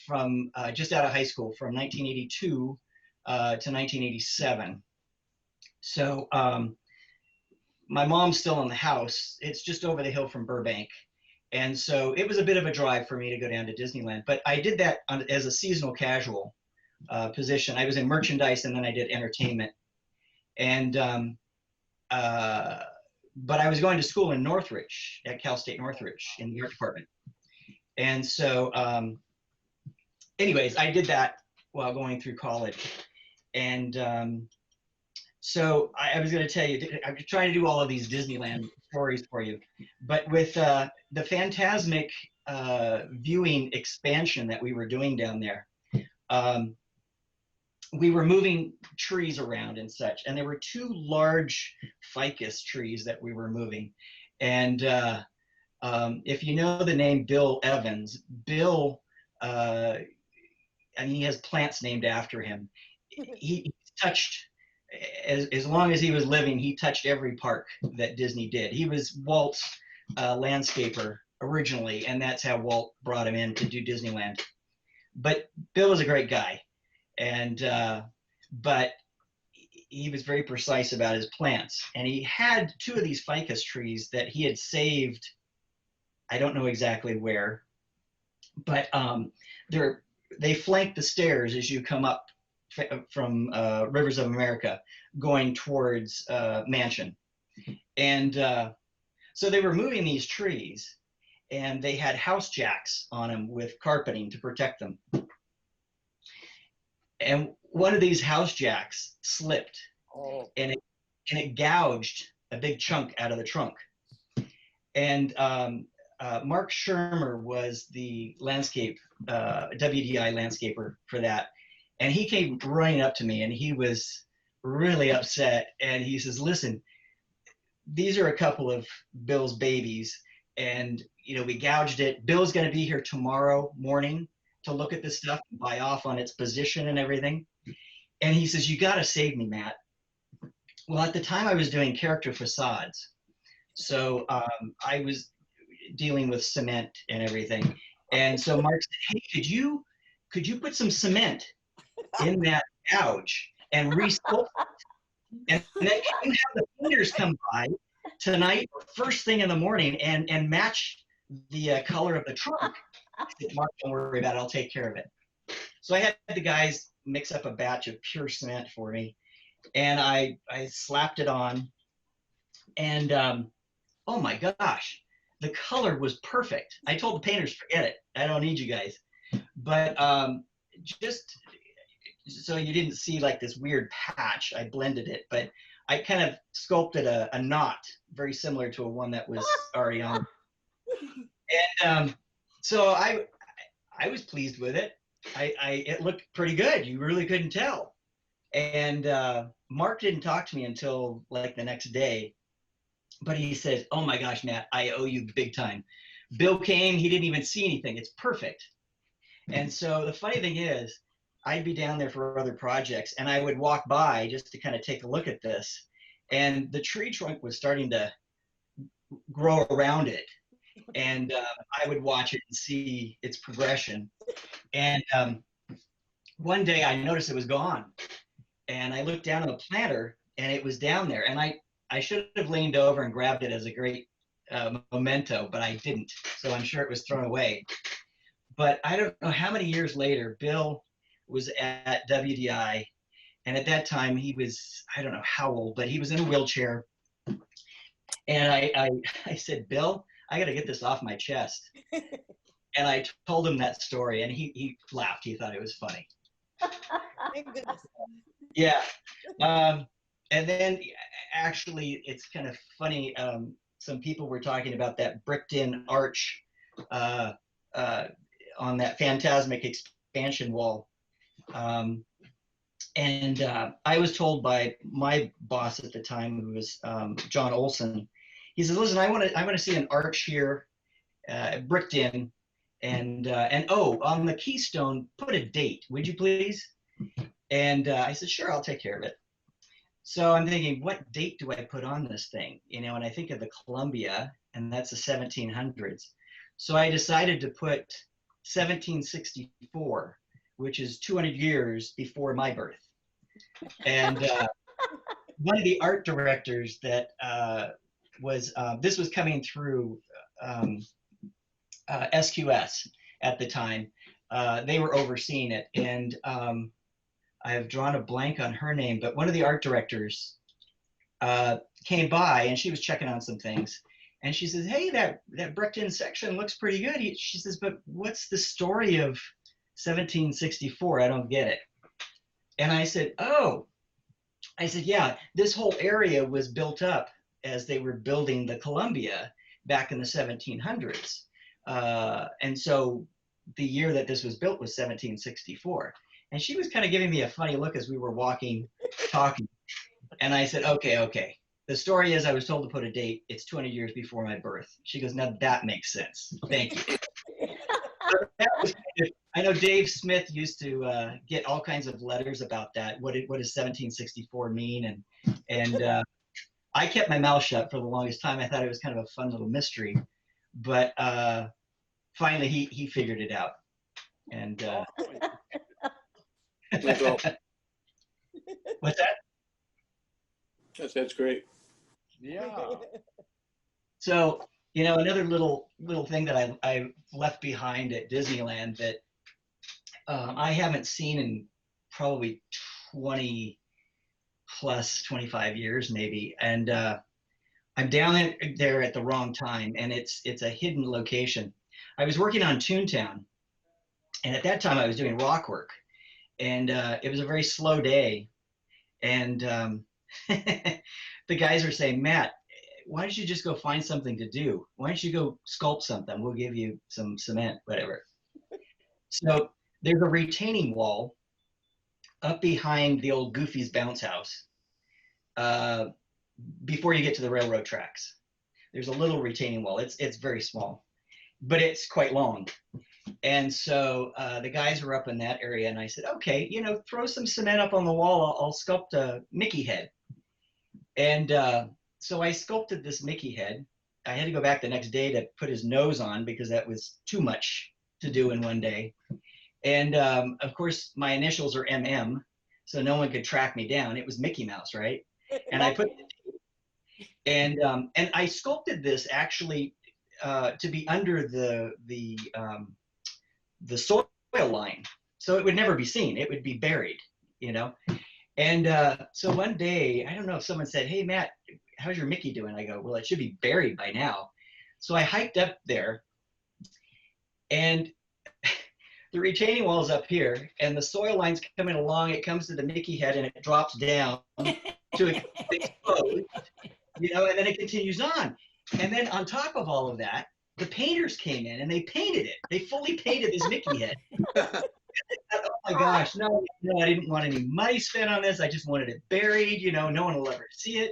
from just out of high school from 1982 to 1987. So my mom's still in the house. It's just over the hill from Burbank. And so it was a bit of a drive for me to go down to Disneyland, but I did that as a seasonal casual position. I was in merchandise, and then I did entertainment. And, but I was going to school in Northridge, at Cal State Northridge in the art department. And so anyways, I did that while going through college. And so I was going to tell you, I'm trying to do all of these Disneyland stories for you, but with the Fantasmic viewing expansion that we were doing down there, we were moving trees around and such, and there were 2 large ficus trees that we were moving. And if you know the name Bill Evans, Bill, and he has plants named after him. He touched, as long as he was living, he touched every park that Disney did. He was Walt's landscaper originally, and that's how Walt brought him in to do Disneyland. But Bill was a great guy, and but he was very precise about his plants. And he had 2 of these ficus trees that he had saved. I don't know exactly where, but they flank the stairs as you come up from Rivers of America, going towards Mansion. And so they were moving these trees, and they had house jacks on them with carpeting to protect them. And one of these house jacks slipped, and it gouged a big chunk out of the trunk. And Mark Shermer was the landscape, WDI landscaper for that. And he came running up to me, and he was really upset. And he says, listen, these are a couple of Bill's babies, and we gouged it. Bill's going to be here tomorrow morning to look at this stuff and buy off on its position and everything. And he says, you got to save me, Matt. Well, at the time I was doing character facades. So I was dealing with cement and everything. And so Mark said, hey, could you put some cement in that gouge and resculpt it? And then you have the painters come by tonight or first thing in the morning and match the color of the trunk. I said, Mark, don't worry about it. I'll take care of it. So I had the guys mix up a batch of pure cement for me, and I slapped it on, and oh my gosh, the color was perfect. I told the painters, forget it. I don't need you guys. But just so you didn't see like this weird patch, I blended it, but I kind of sculpted a knot very similar to one that was already on. And so I was pleased with it. It looked pretty good. You really couldn't tell. And Mark didn't talk to me until like the next day, but he said, oh my gosh, Matt, I owe you big time. Bill came, he didn't even see anything. It's perfect. And so the funny thing is, I'd be down there for other projects, and I would walk by just to kind of take a look at this. And the tree trunk was starting to grow around it. And I would watch it and see its progression. And one day I noticed it was gone. And I looked down at the planter, and it was down there. And I should have leaned over and grabbed it as a great memento, but I didn't. So I'm sure it was thrown away. But I don't know how many years later, Bill was at WDI. And at that time, he was, I don't know how old, but he was in a wheelchair. And I said, Bill, I got to get this off my chest. And I told him that story, and he laughed. He thought it was funny. Thank goodness. Yeah. And then actually, it's kind of funny. Some people were talking about that bricked-in arch on that phantasmic expansion wall. And I was told by my boss at the time, who was John Olson. He says, "Listen, I want to see an arch here, bricked in, and oh, on the keystone, put a date, would you please?" And I said, "Sure, I'll take care of it." So I'm thinking, what date do I put on this thing? And I think of the Columbia, and that's the 1700s. So I decided to put 1764, which is 200 years before my birth. And one of the art directors that this was coming through SQS at the time. They were overseeing it, and I have drawn a blank on her name, but one of the art directors came by, and she was checking on some things, and she says, "Hey, that bricked-in section looks pretty good." She says, "But what's the story of 1764? I don't get it." And I said, "Oh," I said, "Yeah, this whole area was built up as they were building the Columbia back in the 1700s. And so the year that this was built was 1764. And she was kind of giving me a funny look as we were walking, talking. And I said, okay. The story is I was told to put a date. It's 200 years before my birth. She goes, "Now that makes sense. Thank you." I know Dave Smith used to get all kinds of letters about that. What does 1764 mean? And I kept my mouth shut for the longest time. I thought it was kind of a fun little mystery. but finally he figured it out. And That's all. what's that? That's great. Yeah. So, you know, another little thing that I left behind at Disneyland that I haven't seen in probably 20 plus 25 years maybe. And I'm down there at the wrong time, and it's a hidden location. I was working on Toontown, and at that time I was doing rock work, and it was a very slow day. And the guys were saying, Matt, why don't you just go find something to do? Why don't you go sculpt something? We'll give you some cement, whatever. So there's a retaining wall up behind the old Goofy's bounce house before you get to the railroad tracks. There's a little retaining wall. It's very small, but it's quite long. And so the guys were up in that area, and I said, okay, you know, throw some cement up on the wall. I'll sculpt a Mickey head. And so I sculpted this Mickey head. I had to go back the next day to put his nose on because that was too much to do in one day. And of course, my initials are MM, so no one could track me down. It was Mickey Mouse, right? And I put, and I sculpted this actually to be under the soil line, so it would never be seen. It would be buried, you know. And so one day, I don't know if someone said, hey, Matt, how's your Mickey doing? I go, well, it should be buried by now. So I hiked up there, and the retaining wall is up here, and the soil line's coming along. It comes to the Mickey head, and it drops down to explode, you know, and then it continues on. And then on top of all of that, the painters came in, and they painted it. They fully painted this Mickey head. Oh my gosh, no, I didn't want any money spent on this. I just wanted it buried, you know, no one will ever see it.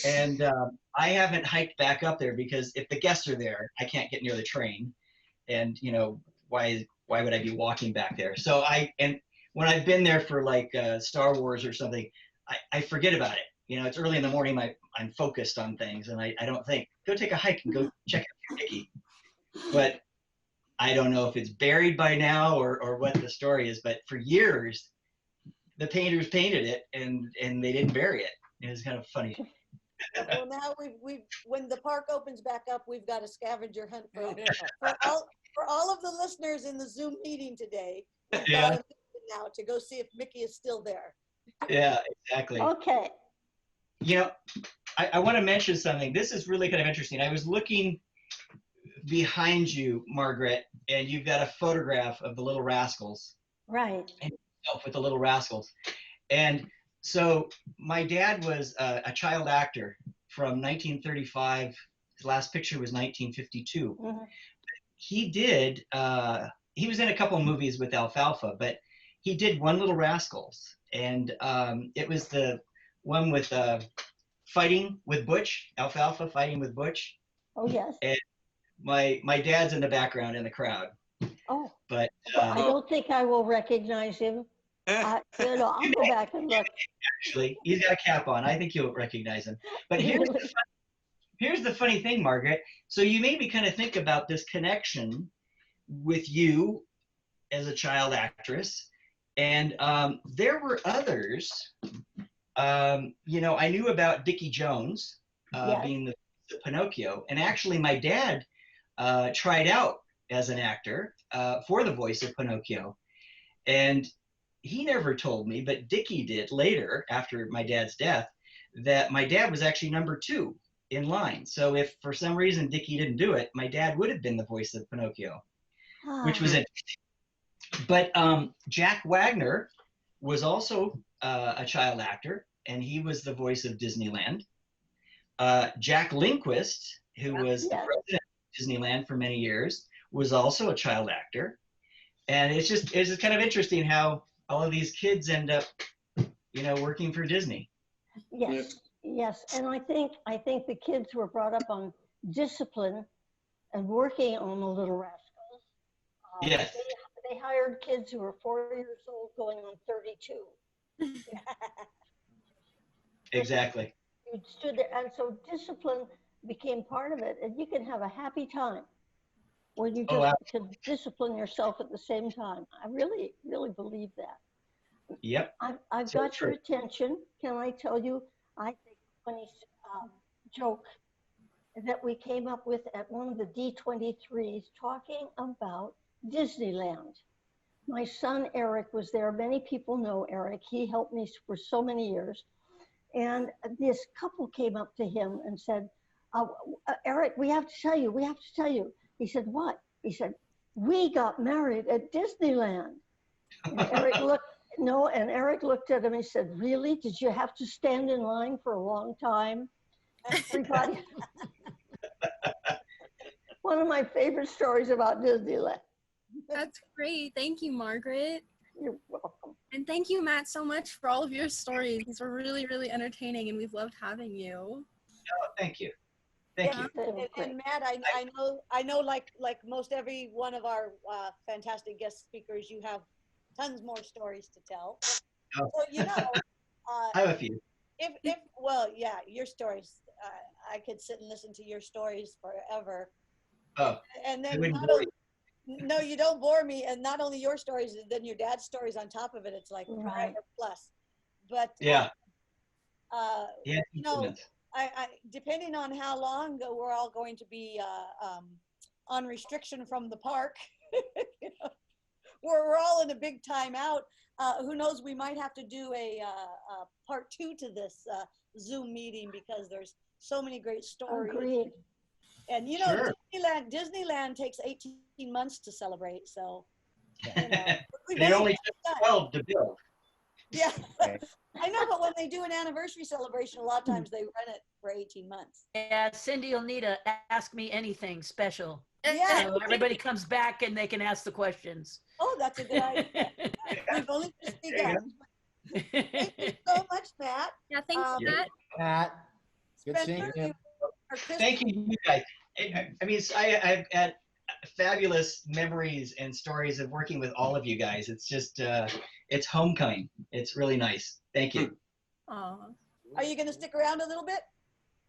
And I haven't hiked back up there because if the guests are there, I can't get near the train. And, you know, why would I be walking back there? So and when I've been there for like Star Wars or something, I forget about it. You know, it's early in the morning, I'm focused on things, and I don't think, go take a hike and go check out your Mickey. But I don't know if it's buried by now or what the story is, but for years, the painters painted it and they didn't bury it. It was kind of funny. Well, now we've when the park opens back up, we've got a scavenger hunt for all of the listeners in the Zoom meeting today. We've got a mission now to go see if Mickey is still there. Yeah, exactly. Okay. You know, I want to mention something. This is really kind of interesting. I was looking behind you, Margaret, and you've got a photograph of the Little Rascals. Right. And yourself with the Little Rascals. And so my dad was a child actor from 1935. His last picture was 1952. Mm-hmm. He was in a couple of movies with Alfalfa, but he did One Little Rascals. And it was the one with fighting with Butch, Alfalfa fighting with Butch. Oh, yes. And my dad's in the background in the crowd. Oh. But I don't think I will recognize him. I'll go back and look. Actually, he's got a cap on. I think you'll recognize him. But here's the funny thing, Margaret. So you made me kind of think about this connection with you as a child actress. And there were others. You know, I knew about Dickie Jones being the Pinocchio. And actually, my dad tried out as an actor for the voice of Pinocchio. And he never told me, but Dickie did later, after my dad's death, that my dad was actually number 2 in line. So if for some reason Dickie didn't do it, my dad would have been the voice of Pinocchio, which was interesting. But Jack Wagner was also a child actor, and he was the voice of Disneyland. Jack Lindquist, who was the president of Disneyland for many years, was also a child actor. And it's just kind of interesting how all of these kids end up, you know, working for Disney. Yes, yes. And I think the kids were brought up on discipline and working on the Little Rascals. Yes. They hired kids who were 4 years old going on 32. Exactly. You stood there, and so discipline became part of it, and you can have a happy time when you Oh, just wow. can discipline yourself at the same time. I really, really believe that. Yep. I've So got your true. attention. Can I tell you, I think a funny joke that we came up with at one of the D23s talking about Disneyland. My son Eric was there. Many people know Eric. He helped me for so many years. And this couple came up to him and said, Eric, we have to tell you, we have to tell you. He said, what? He said, we got married at Disneyland. And Eric looked at him and he said, really? Did you have to stand in line for a long time? Everybody. One of my favorite stories about Disneyland. That's great. Thank you, Margaret. You're welcome. And thank you, Matt, so much for all of your stories. These were really, really entertaining, and we've loved having you. Oh, thank you. Thank you. And Matt, I know, like most every one of our fantastic guest speakers, you have tons more stories to tell. Oh. So, you know, I have a few. Well, yeah, your stories. I could sit and listen to your stories forever. Oh, and I then wouldn't not bore only, no, you don't bore me, and not only your stories, then your dad's stories on top of it. It's like Right. plus. But yeah. you know, I depending on how long we're all going to be on restriction from the park, you know, we're all in a big timeout. Who knows? We might have to do a part 2 to this Zoom meeting because there's so many great stories. Agreed. And you know, Sure. Disneyland takes 18 months to celebrate. So you know, It only took 12 to build. Yeah. I know, but when they do an anniversary celebration, a lot of times they run it for 18 months. Yeah, Cindy will need to ask me anything special. Yeah. So everybody comes back and they can ask the questions. Oh, that's a good idea. We've only just begun. Thank you so much, Matt. Yeah, thanks, Matt. Matt, good seeing Spencer, you. Thank you, you guys. I mean, I've had fabulous memories and stories of working with all of you guys. It's just, it's homecoming. It's really nice. Thank you. Aw. Are you going to stick around a little bit?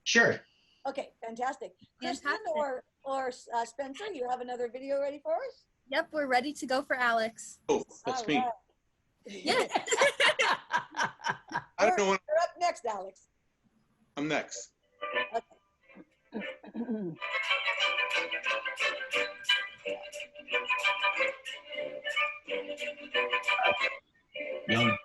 Sure. Okay, fantastic. Kristen Fantastic. or Spencer, you have another video ready for us? Yep, we're ready to go for Alex. Oh, that's All me. right. Yes. I don't know when You're up next, Alex. I'm next. Young.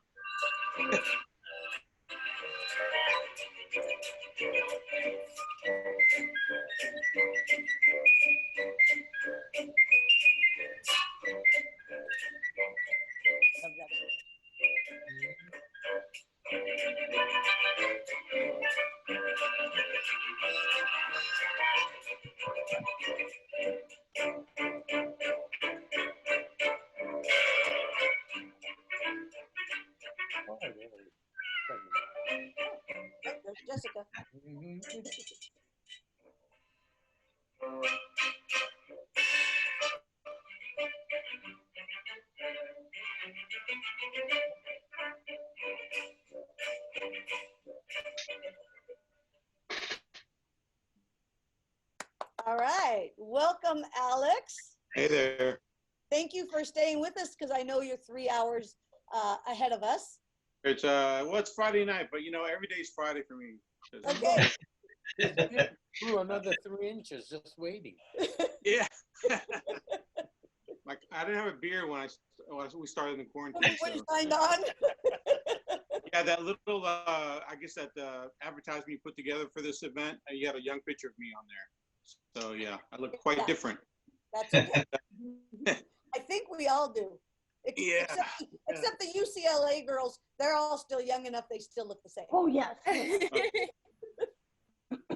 Oh, really? There's Jessica. All right. Welcome, Alex. Hey there. Thank you for staying with us because I know you're 3 hours ahead of us. It's well, it's Friday night, but you know, every day's Friday for me. Okay. Grew another 3 inches just waiting. Yeah. Like I didn't have a beer when we started in quarantine. When you So. signed on. Yeah, that little I guess that advertisement you put together for this event, you had a young picture of me on there. So yeah, I look quite different. That's okay. I think we all do. Yeah. Except the UCLA girls, they're all still young enough, they still look the same. Oh, yes.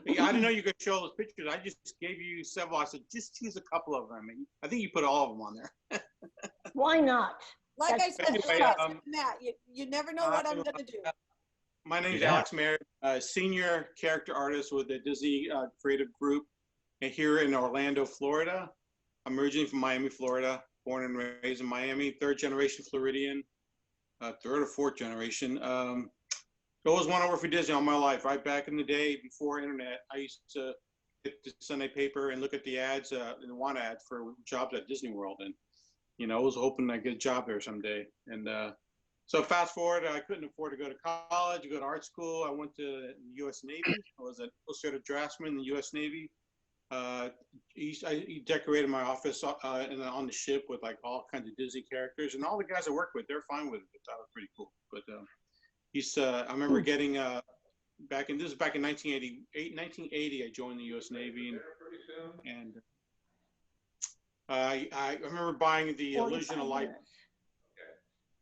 Yeah, I didn't know you could show those pictures. I just gave you several. I said, just choose a couple of them. And I think you put all of them on there. Why not? Like That's I said, anyway, like I said, Matt, you never know what I'm going to do. My name is Yeah. Alex Merritt, senior character artist with the Disney Creative Group here in Orlando, Florida. I'm originally from Miami, Florida, born and raised in Miami, 3rd generation Floridian, 3rd or 4th generation. I always wanted to work for Disney all my life. Right back in the day before internet, I used to at the Sunday paper and look at the ads, the want ads for jobs at Disney World. And, you know, I was hoping I'd get a job there someday. And so fast forward, I couldn't afford to go to college, go to art school. I went to the U.S. Navy. I was an illustrated draftsman in the U.S. Navy. He decorated my office and on the ship with like all kinds of Disney characters, and all the guys I worked with, they're fine with it. That was pretty cool. But I remember getting back in 1980, I joined the U.S. Navy, and I remember buying the Illusion of Light,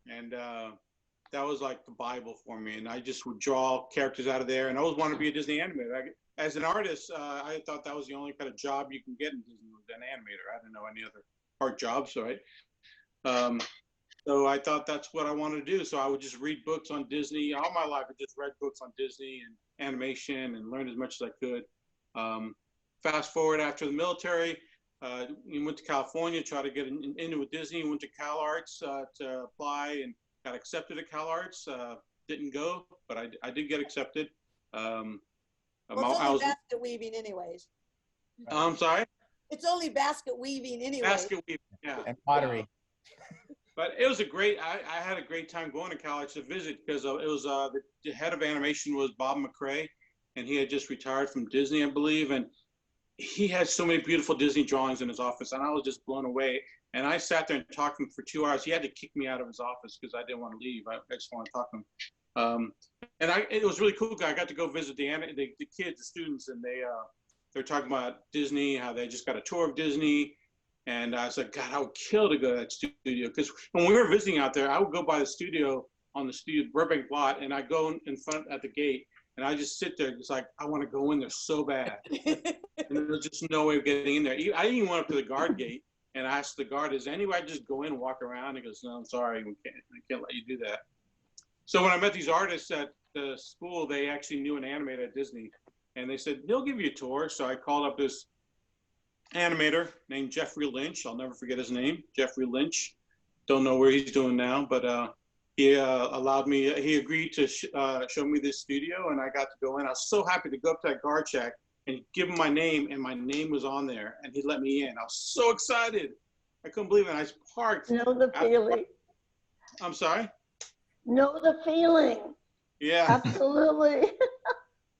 and that was like the Bible for me. And I just would draw characters out of there, and I always wanted to be a Disney animator. As an artist, I thought that was the only kind of job you can get in Disney, was an animator. I didn't know any other art jobs, right? So I thought that's what I wanted to do. So I would just read books on Disney. All my life, I just read books on Disney and animation and learned as much as I could. Fast forward after the military, we went to California, tried to get into with Disney, went to CalArts to apply and got accepted at CalArts. Didn't go, but I did get accepted. Well, it's only basket weaving anyways. I'm sorry? It's only basket weaving anyways. Basket weaving, yeah. And pottery. But it was I had a great time going to college to visit, because it was the head of animation was Bob McRae, and he had just retired from Disney, I believe. And he had so many beautiful Disney drawings in his office, and I was just blown away. And I sat there and talked to him for 2 hours. He had to kick me out of his office because I didn't want to leave. I just wanted to talk to him. And it was really cool. I got to go visit the kids, the students, and they're talking about Disney, how they just got a tour of Disney. And I was like, God, I would kill to go to that studio. Because when we were visiting out there, I would go by the studio on the Burbank lot, and I go in front at the gate, and I just sit there. It's like, I want to go in there so bad. And there's just no way of getting in there. I even went up to the guard gate and asked the guard, is anybody just go in and walk around? He goes, no, I'm sorry, I can't let you do that. So when I met these artists at the school, they actually knew an animator at Disney, and they said, they'll give you a tour. So I called up this animator named Jeffrey Lynch. I'll never forget his name, Jeffrey Lynch. Don't know where he's doing now, but he agreed to show me this studio, and I got to go in. I was so happy to go up to that guard shack and give him my name, and my name was on there, and he let me in. I was so excited. I couldn't believe it. I parked. Know the feeling. I'm sorry? Know the feeling. Yeah. Absolutely.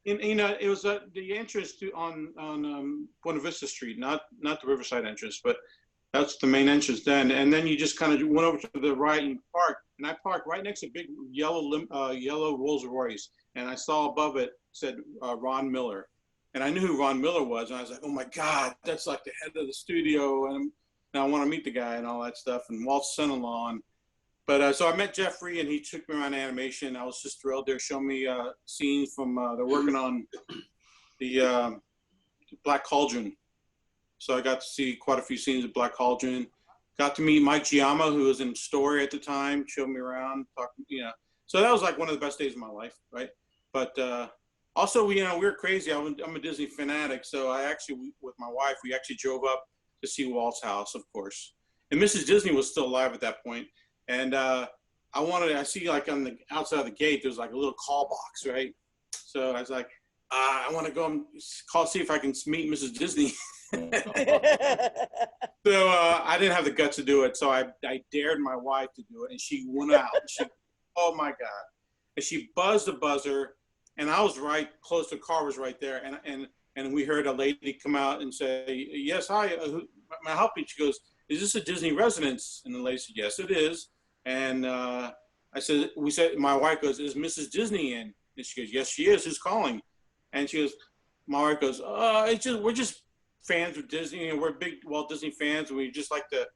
And, you know, it was the entrance on Buena Vista Street, not the Riverside entrance, but that's the main entrance then. And then you just kind of went over to the right and parked. And I parked right next to a big yellow Rolls Royce. And I saw above it said Ron Miller. And I knew who Ron Miller was. And I was like, oh my God, that's like the head of the studio. And I want to meet the guy and all that stuff. And Walt's son-in-law. But so I met Jeffrey, and he took me around animation. I was just thrilled. They're showing me scenes from, they're working on the Black Cauldron. So I got to see quite a few scenes of Black Cauldron. Got to meet Mike Giamma, who was in Story at the time, showed me around, talking, you know. So that was like one of the best days of my life, right? But also, you know, we're crazy. I'm a Disney fanatic. So I actually, with my wife, we actually drove up to see Walt's house, of course. And Mrs. Disney was still alive at that point. And I see like on the outside of the gate, there's like a little call box, right? So I was like, I want to go and see if I can meet Mrs. Disney. So I didn't have the guts to do it. So I dared my wife to do it, and she went out. Oh my God. And she buzzed the buzzer, and I was right close, the car was right there. And we heard a lady come out and say, yes, hi, may I help you? She goes, is this a Disney residence? And the lady said, yes, it is. And my wife goes, is Mrs. Disney in? And she goes, yes, she is. Who's calling? And she goes, my wife goes, we're just fans of Disney, and we're big Walt Disney fans, and we just like to,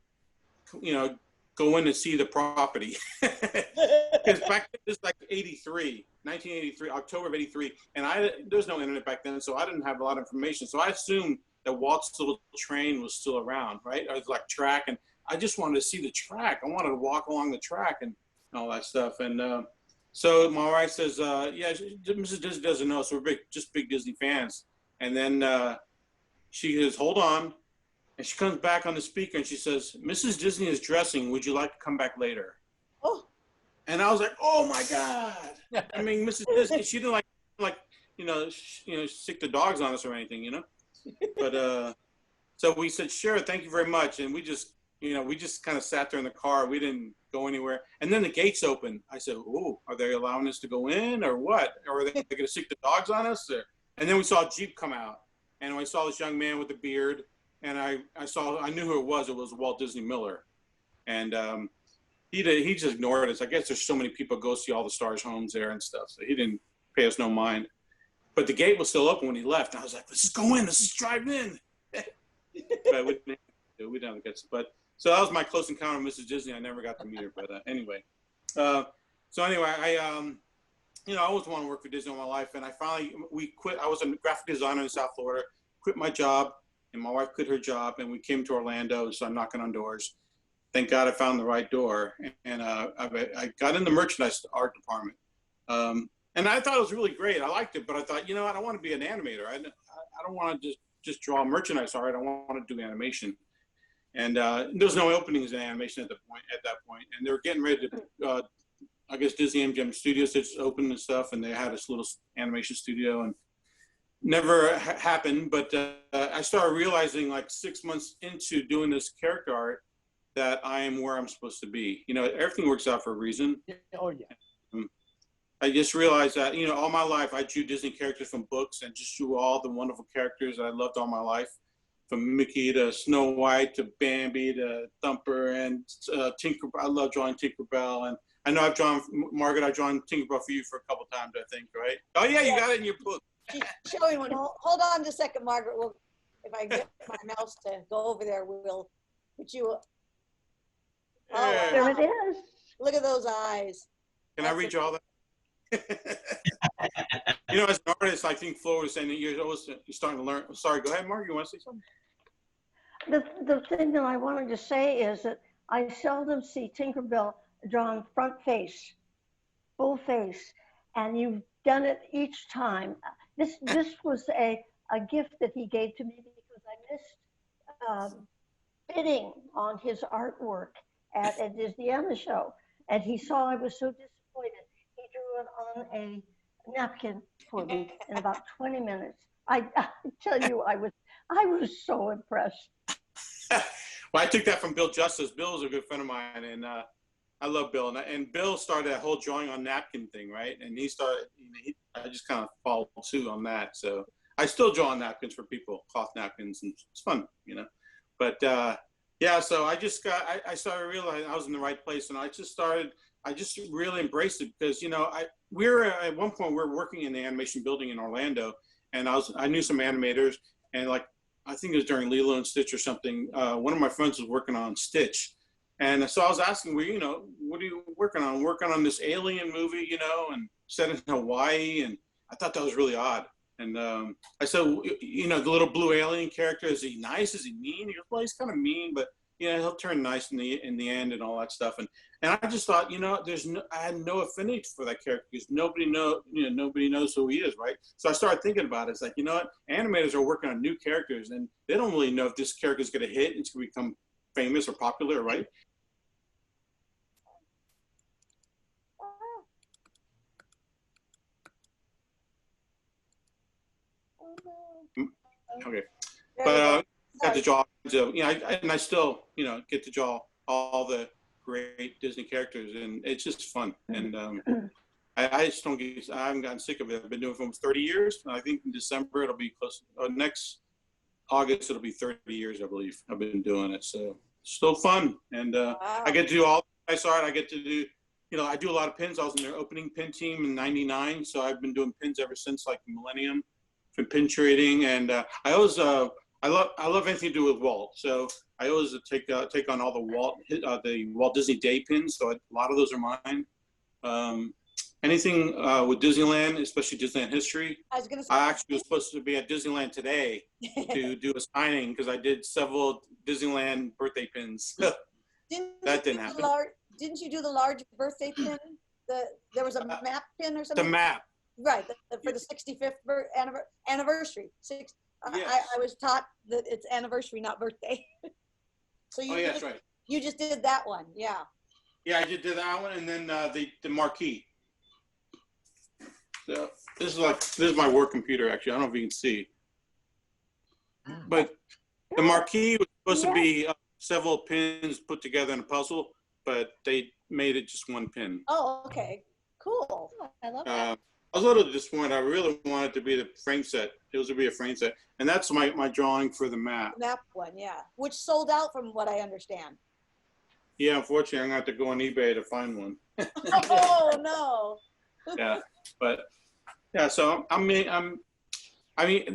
you know, go in and see the property. Because back then, this is like 1983, October of 83, and there's no internet back then, so I didn't have a lot of information. So I assumed that Walt's little train was still around, right? It was like track, and I just wanted to see the track. I wanted to walk along the track and all that stuff. And so my wife says, yeah, Mrs. Disney doesn't know, so we're just big Disney fans. And then she goes, hold on. And she comes back on the speaker and she says, Mrs. Disney is dressing. Would you like to come back later? Oh. And I was like, oh my God. I mean, Mrs. Disney, she didn't like, sick the dogs on us or anything, you know? But so we said, sure, thank you very much. And we just kind of sat there in the car. We didn't go anywhere. And then the gates opened. I said, oh, are they allowing us to go in or what? Or are they going to stick the dogs on us? And then we saw a Jeep come out. And I saw this young man with a beard. And I knew who it was. It was Walt Disney Miller. And he just ignored us. I guess there's so many people go see all the stars' homes there and stuff. So he didn't pay us no mind. But the gate was still open when he left. And I was like, let's go in. Let's just drive in. But we didn't have the guts. But so that was my close encounter with Mrs. Disney. I never got to meet her. But anyway. I always wanted to work for Disney all my life. And we quit. I was a graphic designer in South Florida, quit my job. And my wife quit her job. And we came to Orlando. So I'm knocking on doors. Thank God I found the right door. And I got in the merchandise art department. And I thought it was really great. I liked it, but I thought, I don't want to be an animator. I don't want to just draw merchandise art. I want to do animation. And there was no openings in animation at that point. And they were getting ready to, I guess Disney MGM Studios just opened and stuff, and they had this little animation studio, and never happened. But I started realizing, like 6 months into doing this character art, that I am where I'm supposed to be. Everything works out for a reason. Oh yeah. I just realized that, all my life I drew Disney characters from books and just drew all the wonderful characters that I loved all my life, from Mickey to Snow White to Bambi to Thumper and Tinker. I love drawing Tinkerbell, and I know I've drawn Margaret. I've drawn Tinkerbell for you for a couple times, I think, right? Oh yeah, you got it in your book. She's showing one. Hold on just a second, Margaret. If I get my mouse to go over there, we'll put you. Yeah. There it is. Look at those eyes. Can I read you all that? As an artist, I think Flo was saying that you're starting to learn. Sorry, go ahead, Mark. You want to say something? The thing that I wanted to say is that I seldom see Tinkerbell drawn front face, full face, and you've done it each time. This was a gift that he gave to me because I missed bidding on his artwork at a Disney Animator show, and he saw I was so disappointed. He drew it on a napkin for me in about 20 minutes. I tell you, I was so impressed. Well, I took that from Bill Justice. Bill is a good friend of mine, and I love Bill. And Bill started that whole drawing on napkin thing, right? And he started, I just kind of followed suit on that. So I still draw on napkins for people, cloth napkins, and it's fun, But yeah, so I I started realizing I was in the right place, and I just really embraced it because, at one point we were working in the animation building in Orlando, and I knew some animators, and I think it was during Lilo and Stitch or something. One of my friends was working on Stitch, and so I was asking, well, what are you working on? I'm working on this alien movie, and set in Hawaii, and I thought that was really odd. And I said, the little blue alien character, is he nice? Is he mean? He goes, well, he's kind of mean, but he'll turn nice in the end and all that stuff. And I just thought, I had no affinity for that character because nobody knows who he is, right? So I started thinking about it. It's like, animators are working on new characters, and they don't really know if this character is going to hit, it's going to become famous or popular, right? Okay, but got to draw. And I still, get to draw all the great Disney characters, and it's just fun. And I just don't get. I haven't gotten sick of it. I've been doing it for almost 30 years. I think in December it'll be close. Next August it'll be 30 years, I believe. I've been doing it, so still fun. And I get to do all the ice art. I get to do. I do a lot of pins. I was in their opening pin team in '99, so I've been doing pins ever since like the millennium. For pin trading, and I always I love anything to do with Walt. So I always take on all the Walt Disney Day pins. So a lot of those are mine. Anything with Disneyland, especially Disneyland history. I actually was supposed to be at Disneyland today to do a signing because I did several Disneyland birthday pins. That didn't happen. Didn't you do the large birthday pin? There was a map pin or something. The map. Right, for the 65th anniversary. Yes. I was taught that it's anniversary, not birthday. So that's right. You just did that one, yeah. Yeah, I just did that one, and then the marquee. So this is my work computer. Actually, I don't know if you can see. but the marquee was supposed to be several pins put together in a puzzle, but they made it just one pin. Oh, okay. Cool. I love that. I was a little disappointed. I really wanted it to be the frame set. It was to be a frame set. And that's my drawing for the map. Map one, yeah. Which sold out from what I understand. Yeah, unfortunately, I'm going to have to go on eBay to find one. Oh, no. Yeah, but yeah, so I mean,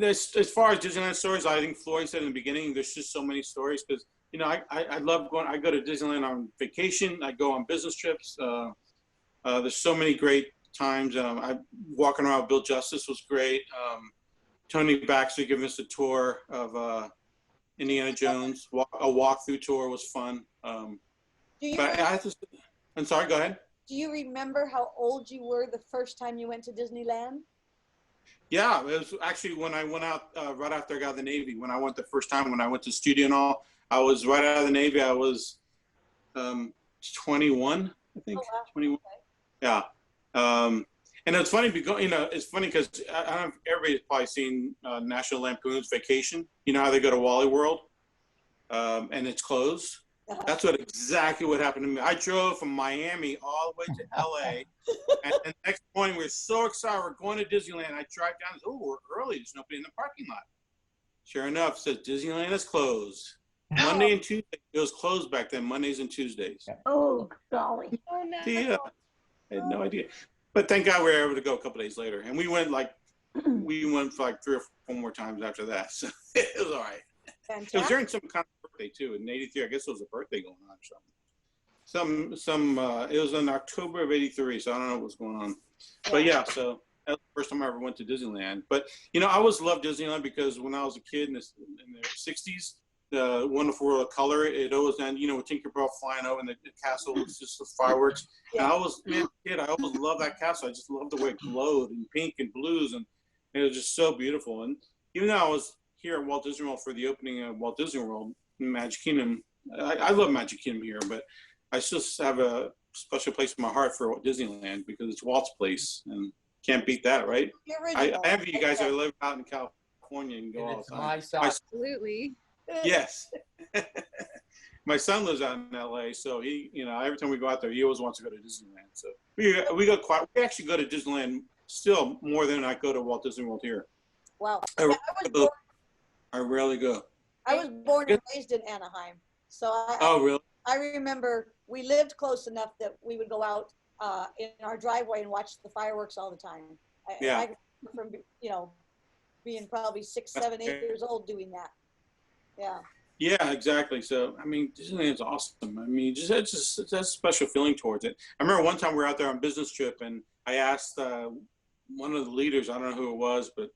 as far as Disneyland stories, I think Floyd said in the beginning, there's just so many stories because, you know, I love going, I go to Disneyland on vacation, I go on business trips. There's so many great times. I walking around with Bill Justice was great. Tony Baxter giving us a tour of Indiana Jones. A walkthrough tour was fun. I'm sorry, go ahead. Do you remember how old you were the first time you went to Disneyland? Yeah, it was actually when I went out right after I got out of the Navy. When I went the first time, when I went to studio and all, I was right out of the Navy. I was 21, I think. Oh, wow. 21. Okay. Yeah. And it's funny because, you know, it's funny because I don't know if everybody's probably seen National Lampoon's Vacation. You know how they go to Wally World and it's closed? That's exactly what happened to me. I drove from Miami all the way to LA. And the next morning, we were so excited. We're going to Disneyland. I drive down and oh, we're early. There's nobody in the parking lot. Sure enough, it says Disneyland is closed. Monday and Tuesday. It was closed back then, Mondays and Tuesdays. Oh, golly. Oh, no. Yeah, I had no idea. But thank God we were able to go a couple days later. And we went for like 3 or 4 more times after that. So it was all right. Fantastic. It was during some kind of birthday too. In '83, I guess it was a birthday going on or something. It was in October of '83, so I don't know what was going on. But yeah, so that was the first time I ever went to Disneyland. But you know, I always loved Disneyland because when I was a kid in the '60s, the Wonderful World of Color, it always ended, you know, with Tinkerbell flying over and the castle was just the fireworks. Yeah. And I was, man, kid, I always loved that castle. I just loved the way it glowed in pink and blues, and it was just so beautiful. And even though I was here at Walt Disney World for the opening of Walt Disney World, Magic Kingdom, I love Magic Kingdom here, but I still have a special place in my heart for Disneyland because it's Walt's place, and can't beat that, right? I envy you guys that live out in California and go all the time. Absolutely. Yes. My son lives out in LA, so he, you know, every time we go out there, he always wants to go to Disneyland. So we actually go to Disneyland still more than I go to Walt Disney World here. Wow. I rarely go. I was born and raised in Anaheim, so really? I remember we lived close enough that we would go out in our driveway and watch the fireworks all the time. I from, you know, being probably 6, 7, 8 years old doing that. Yeah. Yeah, exactly. So, I mean, Disneyland's awesome. I mean, it's a special feeling towards it. I remember one time we were out there on a business trip, and I asked one of the leaders, I don't know who it was, but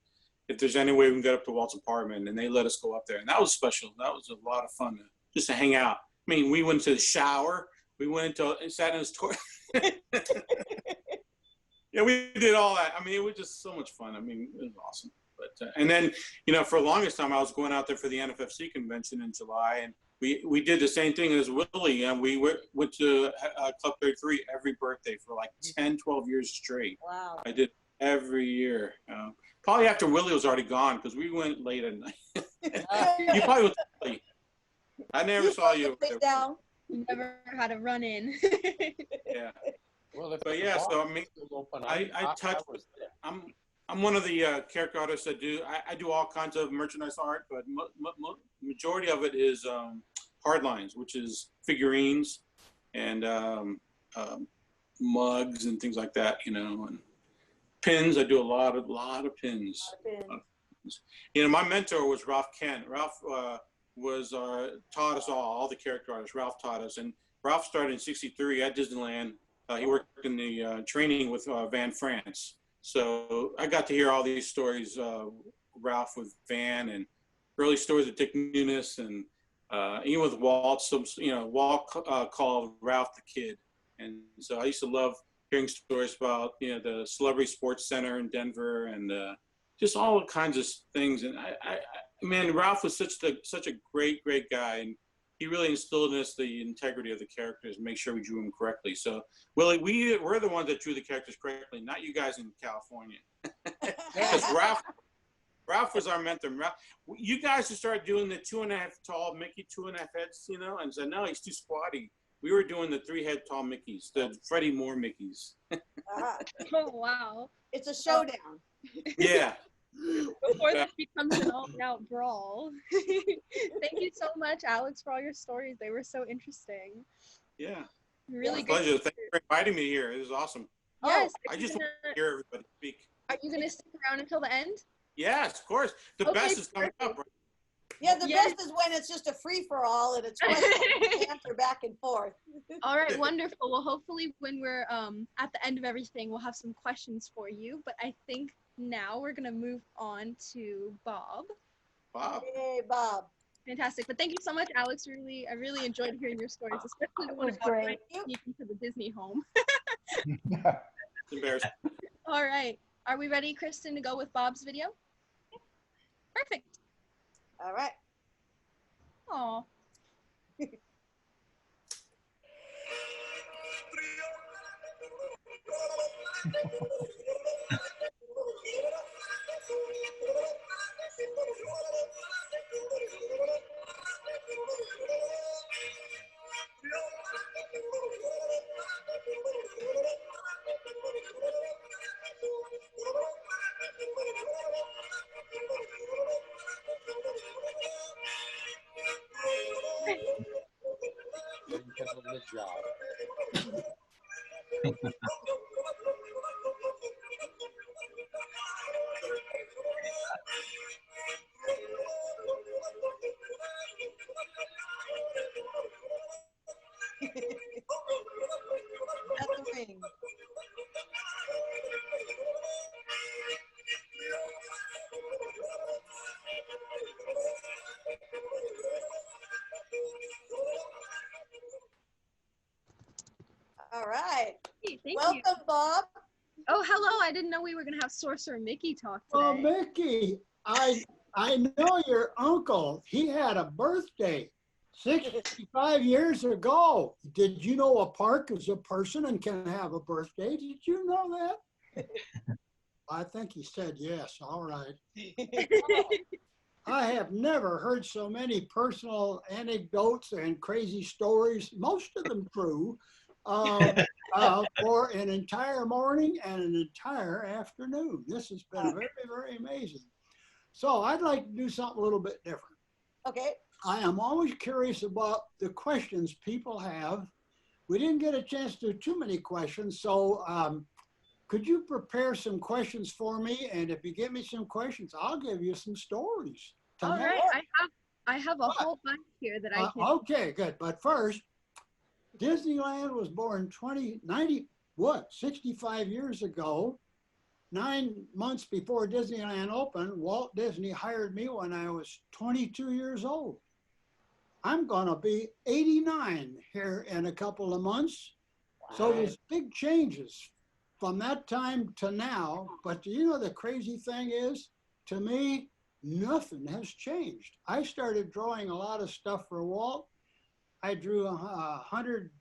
if there's any way we can get up to Walt's apartment, and they let us go up there. And that was special. That was a lot of fun just to hang out. I mean, we went to the shower. We went and sat in his toilet. Yeah, we did all that. I mean, it was just so much fun. I mean, it was awesome. But and then, you know, for the longest time, I was going out there for the NFFC convention in July, and we did the same thing as Willie, and we went to Club 33 every birthday for like 10, 12 years straight. Wow. I did every year. Probably after Willie was already gone, because we went late at night. You probably went late. I never saw you. Down. You never had a run in. Yeah. Well, but yeah, so I mean, I touched. I'm one of the character artists that I do all kinds of merchandise art, but majority of it is hard lines, which is figurines and mugs and things like that, you know, and pins. I do a lot of pins. You know, my mentor was Ralph Kent. Ralph taught us all the character artists. Ralph taught us, and Ralph started in '63 at Disneyland. He worked in the training with Van France. So I got to hear all these stories, Ralph with Van, and early stories of Dick Nunis, and even with Walt, Walt called Ralph the Kid. And so I used to love hearing stories about, you know, the Celebrity Sports Center in Denver, and just all kinds of things. And man, Ralph was such a great guy, and he really instilled in us the integrity of the characters and make sure we drew them correctly. So, Willie, we're the ones that drew the characters correctly, not you guys in California. Because Ralph was our mentor. Ralph, you guys should start doing the 2.5 tall Mickey, 2.5 heads, you know, and said, no, he's too squatty. We were doing the 3 head tall Mickeys, the Freddie Moore Mickeys. Oh, wow. It's a showdown. Yeah. Before this becomes an all-out brawl. Thank you so much, Alex, for all your stories. They were so interesting. Yeah. Really My good. pleasure. Thank you for inviting me here. It was awesome. Yes. I just want to hear everybody speak. Are you going to stick around until the end? Yes, of course. The best is coming up, right? Yeah, the best is when it's just a free-for-all and it's question and answer back and forth. All right, wonderful. Well, hopefully when we're at the end of everything, we'll have some questions for you. But I think now we're going to move on to Bob. Bob. Hey, Bob. Fantastic. But thank you so much, Alex. I really enjoyed hearing your stories, especially the one about trying to sneak into the Disney home. It's embarrassing. All right. Are we ready, Kristen, to go with Bob's video? Perfect. All right. Aw. The job. At the ring. All right. Hey, thank Welcome, you. Bob. Oh, hello. I didn't know we were going to have Sorcerer Mickey talk today. Oh, Mickey, I know your uncle. He had a birthday 65 years ago. Did you know a park is a person and can have a birthday? Did you know that? I think he said yes. All right. I have never heard so many personal anecdotes and crazy stories, most of them true, for an entire morning and an entire afternoon. This has been very, very amazing. So I'd like to do something a little bit different. Okay. I am always curious about the questions people have. We didn't get a chance to do too many questions, so could you prepare some questions for me? And if you give me some questions, I'll give you some stories. All right. I have a whole bunch here that I can. Okay, good. But first, Disneyland was born 65 years ago. 9 months before Disneyland opened, Walt Disney hired me when I was 22 years old. I'm gonna be 89 here in a couple of months. Wow. So there's big changes from that time to now. But you know, the crazy thing is, to me, nothing has changed. I started drawing a lot of stuff for Walt. I drew 100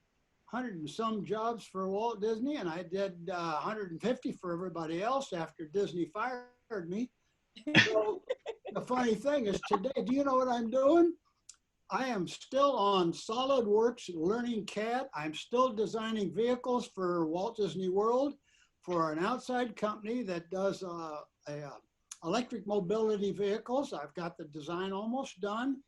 and some jobs for Walt Disney, and I did 150 for everybody else after Disney fired me. So the funny thing is today, do you know what I'm doing? I am still on SolidWorks Learning CAD. I'm still designing vehicles for Walt Disney World for an outside company that does electric mobility vehicles. I've got the design almost done.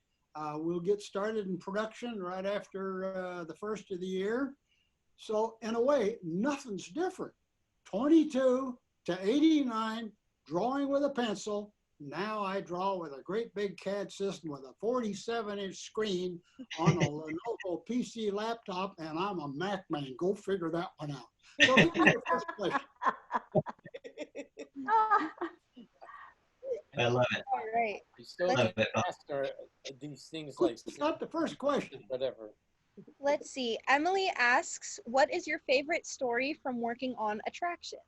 We'll get started in production right after the first of the year. So in a way, nothing's different. 22 to 89, drawing with a pencil. Now I draw with a great big CAD system with a 47-inch screen on a Lenovo PC laptop, and I'm a Mac man. Go figure that one out. So give me the first question. I love it. All right. You still Love it. master these things like Not the first question. whatever. Let's see. Emily asks, what is your favorite story from working on attractions?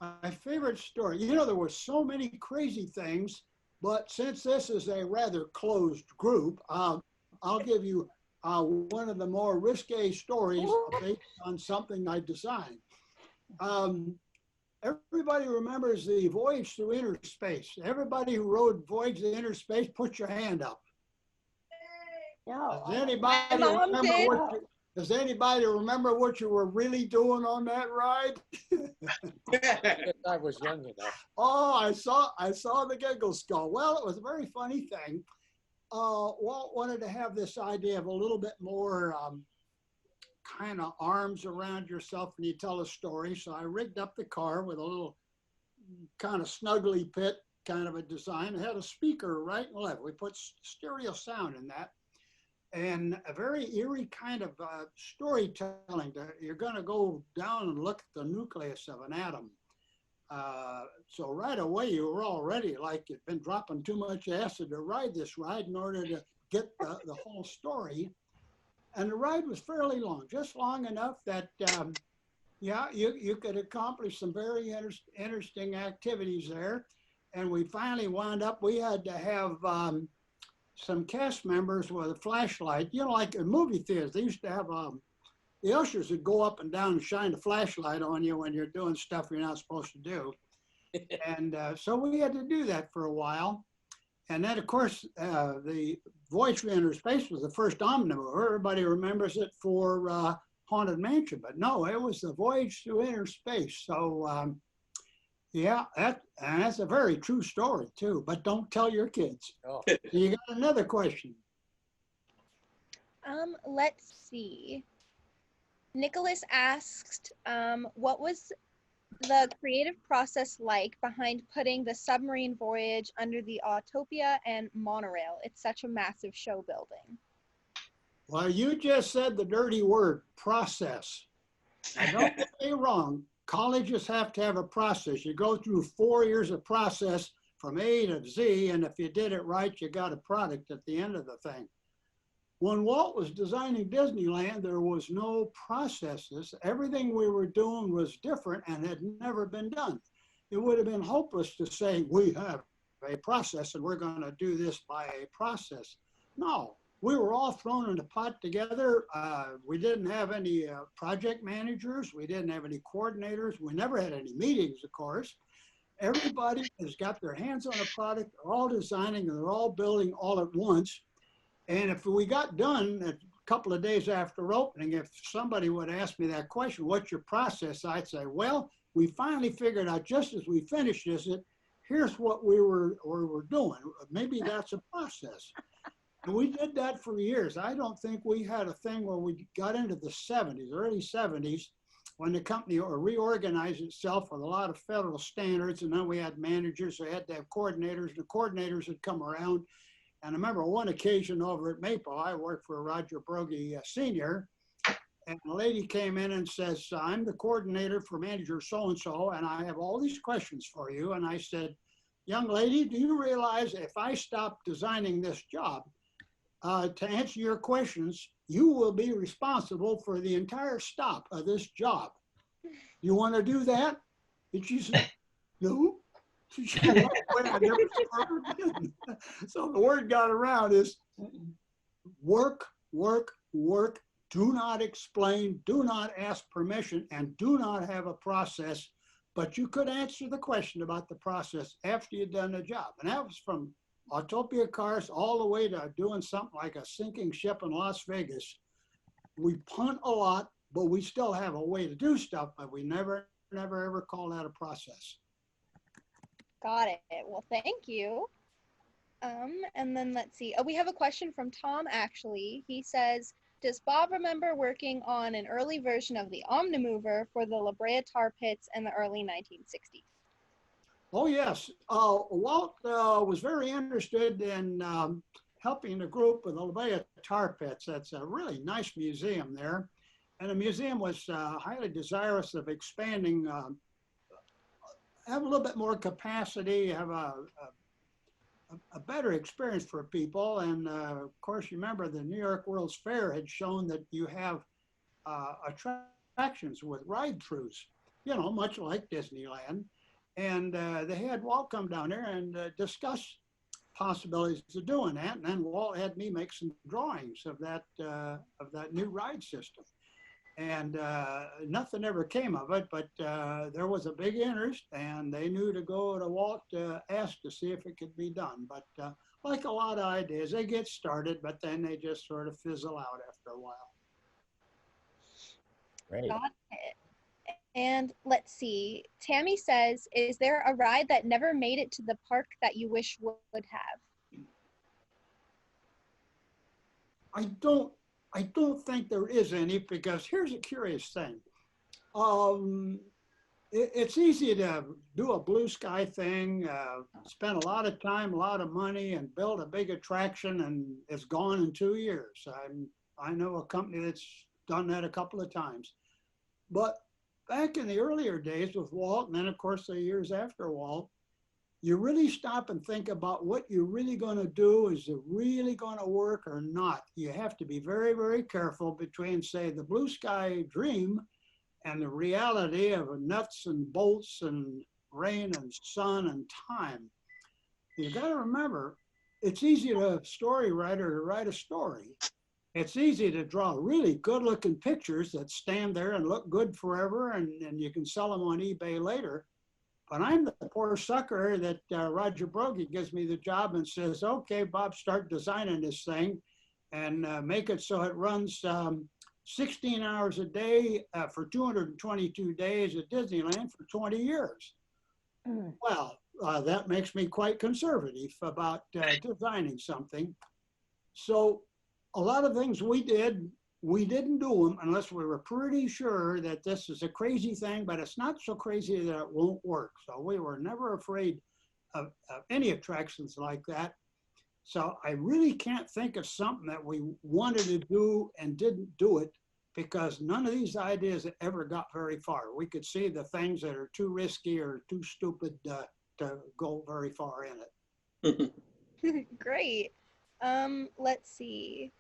My favorite story, you know, there were so many crazy things, but since this is a rather closed group, I'll give you one of the more risque stories based on something I designed. everybody remembers the Voyage through Inner Space. Everybody who rode Voyage to Inner Space, put your hand up. No. Does anybody mom remember did. does anybody remember what you were really doing on that ride? I was young enough. Oh, I saw the giggles go. Well, it was a very funny thing. Walt wanted to have this idea of a little bit more kind of arms around yourself when you tell a story. So I rigged up the car with a little kind of snuggly pit kind of a design. It had a speaker right and left. We put stereo sound in that. And a very eerie kind of storytelling. You're going to go down and look at the nucleus of an atom. So right away, you were already like you'd been dropping too much acid to ride this ride in order to get the whole story. And the ride was fairly long, just long enough that, yeah, you could accomplish some very interesting activities there. And we finally wound up, we had to have some cast members with a flashlight, you know, like in movie theaters, they used to have, the ushers would go up and down and shine a flashlight on you when you're doing stuff you're not supposed to do. And so we had to do that for a while. And then, of course, the Voyage to Inner Space was the first omnimover. Everybody remembers it for Haunted Mansion, but no, it was the Voyage to Inner Space. So, yeah, that's a very true story, too. But don't tell your kids. Oh. You got another question. Let's see. Nicholas asked, what was the creative process like behind putting the submarine voyage under the Autopia and monorail? It's such a massive show building. Well, you just said the dirty word, process. Now, don't get me wrong. Colleges have to have a process. You go through 4 years of process from A to Z, and if you did it right, you got a product at the end of the thing. When Walt was designing Disneyland, there was no processes. Everything we were doing was different and had never been done. It would have been hopeless to say, we have a process and we're going to do this by a process. No, we were all thrown in a pot together. We didn't have any project managers. We didn't have any coordinators. We never had any meetings, of course. Everybody has got their hands on a product. They're all designing and they're all building all at once. And if we got done a couple of days after opening, if somebody would ask me that question, what's your process? I'd say, well, we finally figured out just as we finished this, here's what we were doing. Maybe that's a process. And we did that for years. I don't think we had a thing where we got into the 70s, early 70s, when the company reorganized itself with a lot of federal standards. And then we had managers, so we had to have coordinators. The coordinators would come around. And I remember one occasion over at Maple, I worked for Roger Brogy Sr., and a lady came in and says, I'm the coordinator for manager so-and-so, and I have all these questions for you. And I said, young lady, do you realize if I stop designing this job, to answer your questions, you will be responsible for the entire stop of this job. You want to do that? And she said, no. I never saw her again. So the word got around is work, work, work. Do not explain, do not ask permission, and do not have a process. But you could answer the question about the process after you'd done the job. And that was from Autopia cars all the way to doing something like a sinking ship in Las Vegas. We punt a lot, but we still have a way to do stuff, but we never ever call that a process. Got it. Well, thank you. And then let's see. Oh, we have a question from Tom, actually. He says, does Bob remember working on an early version of the Omnimover for the La Brea Tar Pits in the early 1960s? Oh, yes. Walt was very interested in helping the group with the La Brea Tar Pits. That's a really nice museum there. And the museum was highly desirous of expanding, have a little bit more capacity, have a better experience for people. And of course, you remember the New York World's Fair had shown that you have attractions with ride-throughs, you know, much like Disneyland. And they had Walt come down there and discuss possibilities of doing that. And then Walt had me make some drawings of that new ride system. And nothing ever came of it, but there was a big interest, and they knew to go to Walt to ask to see if it could be done. But like a lot of ideas, they get started, but then they just sort of fizzle out after a while. Great. Got it. And let's see. Tammy says, is there a ride that never made it to the park that you wish would have? I don't think there is any, because here's a curious thing. It's easy to do a blue sky thing, spend a lot of time, a lot of money, and build a big attraction, and it's gone in 2 years. I know a company that's done that a couple of times. But back in the earlier days with Walt, and then of course the years after Walt, you really stop and think about what you're really going to do. Is it really going to work or not? You have to be very, very careful between, say, the blue sky dream and the reality of nuts and bolts and rain and sun and time. You got to remember, it's easy to story writer to write a story. It's easy to draw really good looking pictures that stand there and look good forever, and you can sell them on eBay later. But I'm the poor sucker that Roger Broggie gives me the job and says, okay, Bob, start designing this thing and make it so it runs 16 hours a day for 222 days at Disneyland for 20 years. Well, that makes me quite conservative about designing something. So a lot of things we didn't do them unless we were pretty sure that this is a crazy thing, but it's not so crazy that it won't work. So we were never afraid of any attractions like that. So I really can't think of something that we wanted to do and didn't do it, because none of these ideas ever got very far. We could see the things that are too risky or too stupid to go very far in it. Great. Let's see.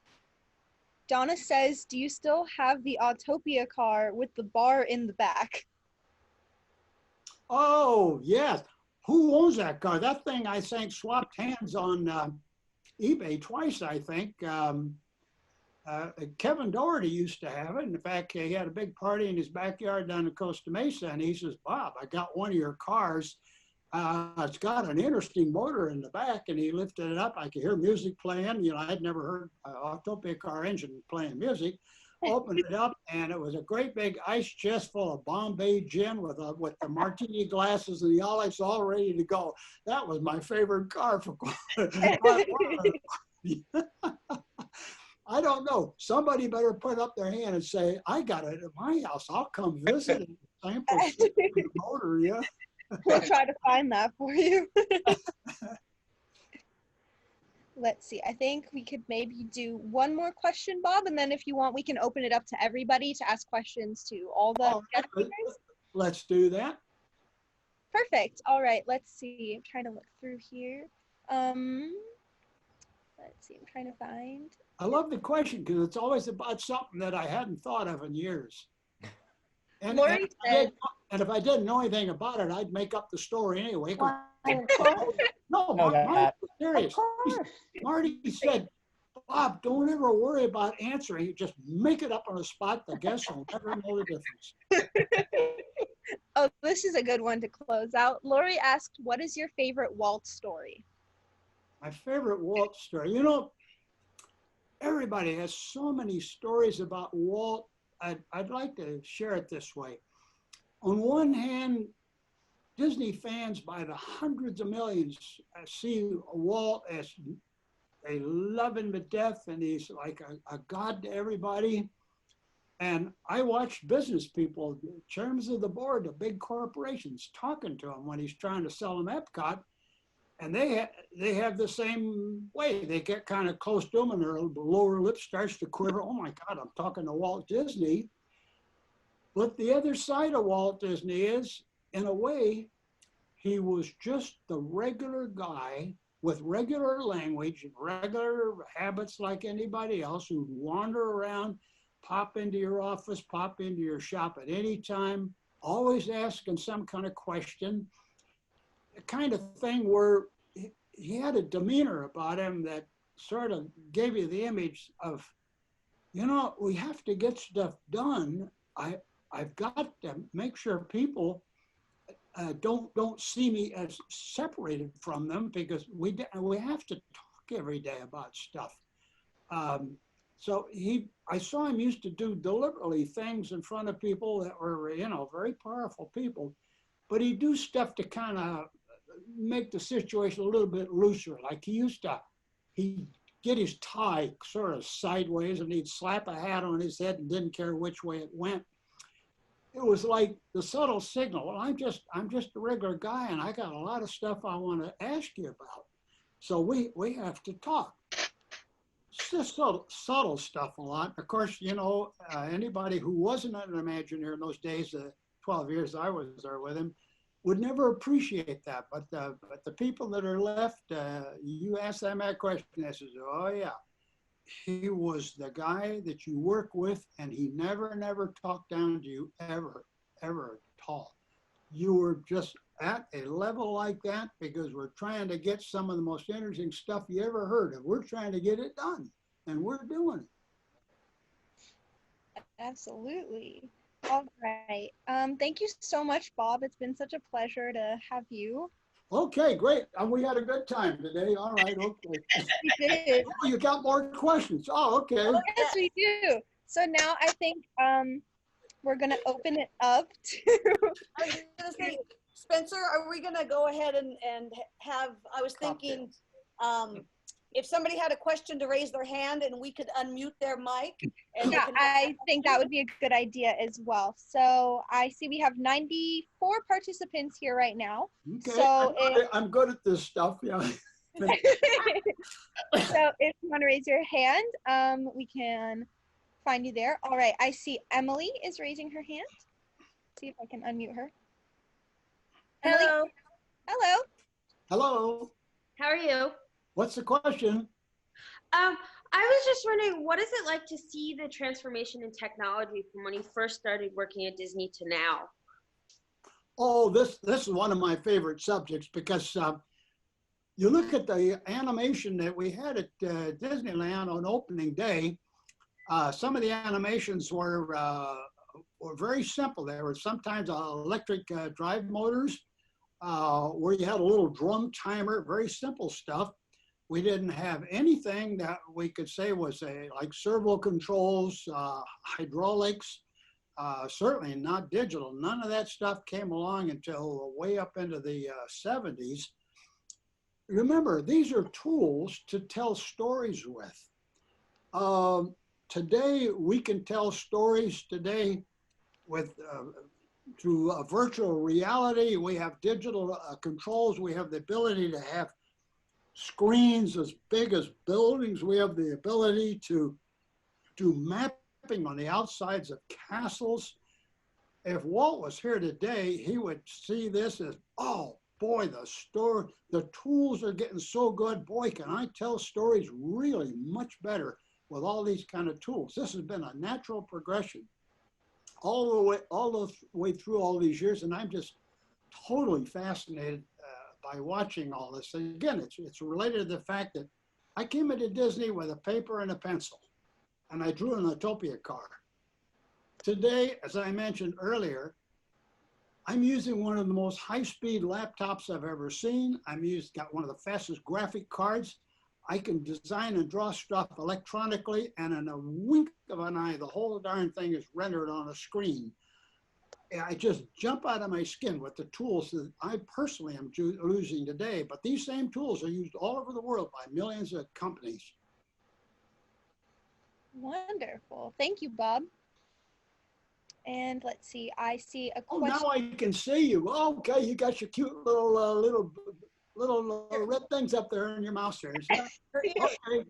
Donna says, do you still have the Autopia car with the bar in the back? Oh, yes. Who owns that car? That thing, I think, swapped hands on eBay twice, I think. Kevin Doherty used to have it. In fact, he had a big party in his backyard down in Costa Mesa, and he says, Bob, I got one of your cars. It's got an interesting motor in the back, and he lifted it up. I could hear music playing. You know, I'd never heard an Autopia car engine playing music. Opened it up, and it was a great big ice chest full of Bombay gin with the martini glasses and the olives all ready to go. That was my favorite car for I don't know. Somebody better put up their hand and say, I got it at my house. I'll come visit and sample the motor, yeah. We'll try to find that for you. Let's see. I think we could maybe do one more question, Bob, and then if you want, we can open it up to everybody to ask questions to all the guest speakers. Let's do that. Perfect. All right. Let's see. I'm trying to look through here. Let's see. I'm trying to find. I love the question because it's always about something that I hadn't thought of in years. And if I didn't know anything about it, I'd make up the story anyway. No, Marty was serious. Marty said, Bob, don't ever worry about answering. Just make it up on the spot. The guests will never know the difference. Oh, this is a good one to close out. Lori asked, what is your favorite Walt story? My favorite Walt story. You know, everybody has so many stories about Walt. I'd like to share it this way. On one hand, Disney fans by the hundreds of millions see Walt as they love him to death, and he's like a god to everybody. And I watched business people, chairmen of the board of big corporations, talking to him when he's trying to sell them Epcot. And they have the same way. They get kind of close to him and their lower lip starts to quiver. Oh my God, I'm talking to Walt Disney. But the other side of Walt Disney is, in a way, he was just the regular guy with regular language and regular habits like anybody else who'd wander around, pop into your office, pop into your shop at any time, always asking some kind of question. The kind of thing where he had a demeanor about him that sort of gave you the image of you know, we have to get stuff done. I've got to make sure people don't see me as separated from them, because we have to talk every day about stuff. So I saw him used to do deliberately things in front of people that were, you know, very powerful people, but he'd do stuff to kind of make the situation a little bit looser. Like he'd get his tie sort of sideways and he'd slap a hat on his head and didn't care which way it went. It was like the subtle signal. Well, I'm just a regular guy and I got a lot of stuff I want to ask you about. So we have to talk. It's just subtle stuff a lot. Of course, you know, anybody who wasn't an Imagineer in those days, the 12 years I was there with him, would never appreciate that. But the people that are left, you ask them that question, they says, oh yeah, he was the guy that you work with, and he never talked down to you ever at all. You were just at a level like that because we're trying to get some of the most interesting stuff you ever heard of. We're trying to get it done, and we're doing it. Absolutely. All right. Thank you so much, Bob. It's been such a pleasure to have you. Okay, great. We had a good time today. All right, okay. We did. Oh, you got more questions. Oh, okay. Oh, yes, we do. So now I think we're going to open it up to... I was gonna say, Spencer, are we gonna go ahead and have, I was thinking, if somebody had a question to raise their hand and we could unmute their mic. And yeah, I think that would be a good idea as well. So I see we have 94 participants here right now. Okay, so I'm good at this stuff, yeah. So if you want to raise your hand, we can find you there. All right, I see Emily is raising her hand. See if I can unmute her. Hello. Emily? Hello. Hello. How are you? What's the question? I was just wondering, what is it like to see the transformation in technology from when you first started working at Disney to now? Oh, this is one of my favorite subjects because you look at the animation that we had at Disneyland on opening day. Some of the animations were very simple. There were sometimes electric drive motors where you had a little drum timer, very simple stuff. We didn't have anything that we could say was like servo controls, hydraulics, certainly not digital. None of that stuff came along until way up into the 70s. Remember, these are tools to tell stories with. Today, we can tell stories today with through virtual reality. We have digital controls. We have the ability to have screens as big as buildings. We have the ability to do mapping on the outsides of castles. If Walt was here today, he would see this as, oh boy, the tools are getting so good. Boy, can I tell stories really much better with all these kind of tools. This has been a natural progression all the way through all these years, and I'm just totally fascinated by watching all this. And again, it's related to the fact that I came into Disney with a paper and a pencil, and I drew an Utopia car. Today, as I mentioned earlier, I'm using one of the most high-speed laptops I've ever seen. Got one of the fastest graphic cards. I can design and draw stuff electronically, and in a wink of an eye, the whole darn thing is rendered on a screen. I just jump out of my skin with the tools that I personally am using today, but these same tools are used all over the world by millions of companies. Wonderful. Thank you, Bob. And let's see, I see a Oh, question. now I can see you. Okay, you got your cute little red things up there in your mouse ears. Yeah. Okay.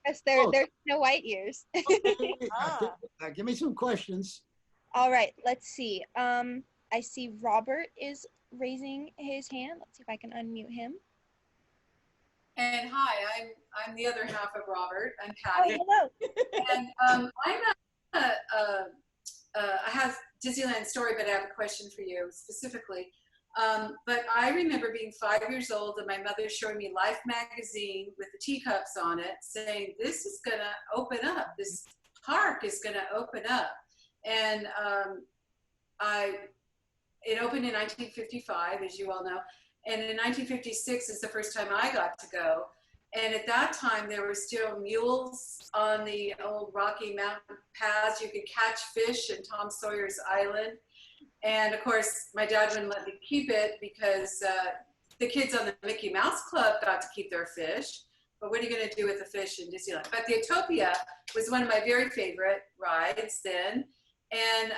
Yes, they're Snow White ears. Okay. Give me some questions. All right, let's see. I see Robert is raising his hand. Let's see if I can unmute him. And hi, I'm the other half of Robert. I'm Patty. Oh, hello. And I have Disneyland story, but I have a question for you specifically. But I remember being 5 years old and my mother showing me Life magazine with the teacups on it, saying, "This is gonna open up. This park is going to open up. And it opened in 1955, as you all know. And in 1956 is the first time I got to go. And at that time, there were still mules on the old Rocky Mountain paths. You could catch fish in Tom Sawyer's Island. And of course, my dad wouldn't let me keep it because the kids on the Mickey Mouse Club got to keep their fish. But what are you going to do with the fish in Disneyland? But the Utopia was one of my very favorite rides then. And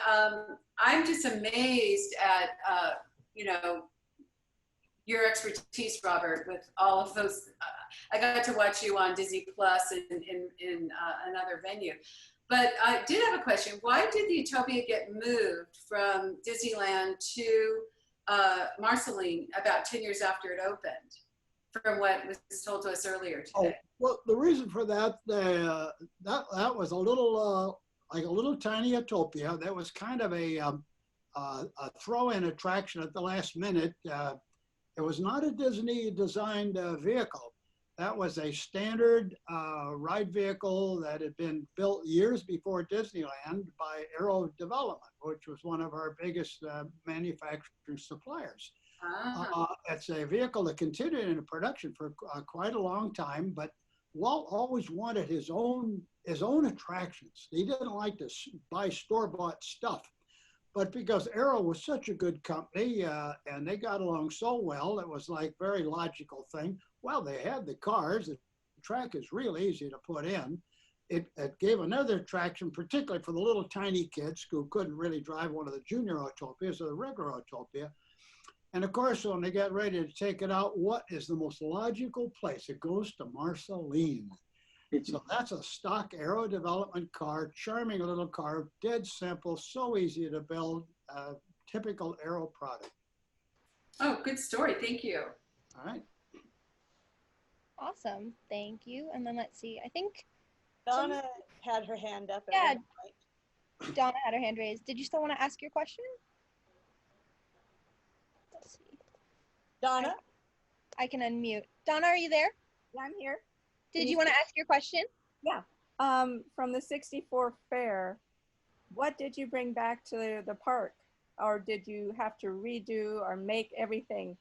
I'm just amazed at, you know, your expertise, Robert, with all of those. I got to watch you on Disney Plus in another venue. But I did have a question. Why did the Utopia get moved from Disneyland to Marceline about 10 years after it opened, from what was told to us earlier today? Oh, well, the reason for that, that was a little, like a little tiny Utopia. That was kind of a throw-in attraction at the last minute. It was not a Disney-designed vehicle. That was a standard ride vehicle that had been built years before Disneyland by Aero Development, which was one of our biggest manufacturing suppliers. It's a vehicle that continued in production for quite a long time, but Walt always wanted his own attractions. He didn't like to buy store-bought stuff. But because Aero was such a good company and they got along so well, it was like very logical thing. Well, they had the cars. The track is real easy to put in. It gave another attraction, particularly for the little tiny kids who couldn't really drive one of the junior Utopias or the regular Utopia. And of course, when they got ready to take it out, what is the most logical place? It goes to Marceline. So that's a stock Aero Development car, charming little car, dead simple, so easy to build, typical Aero product. Oh, good story. Thank you. All right. Awesome. Thank you. And then let's see. I think Donna had her hand up. Yeah. Donna had her hand raised. Did you still want to ask your question? Let's see. Donna? I can unmute. Donna, are you there? Yeah, I'm here. Did you want to ask your question? Yeah. From the 64 fair, what did you bring back to the park? Or did you have to redo or make everything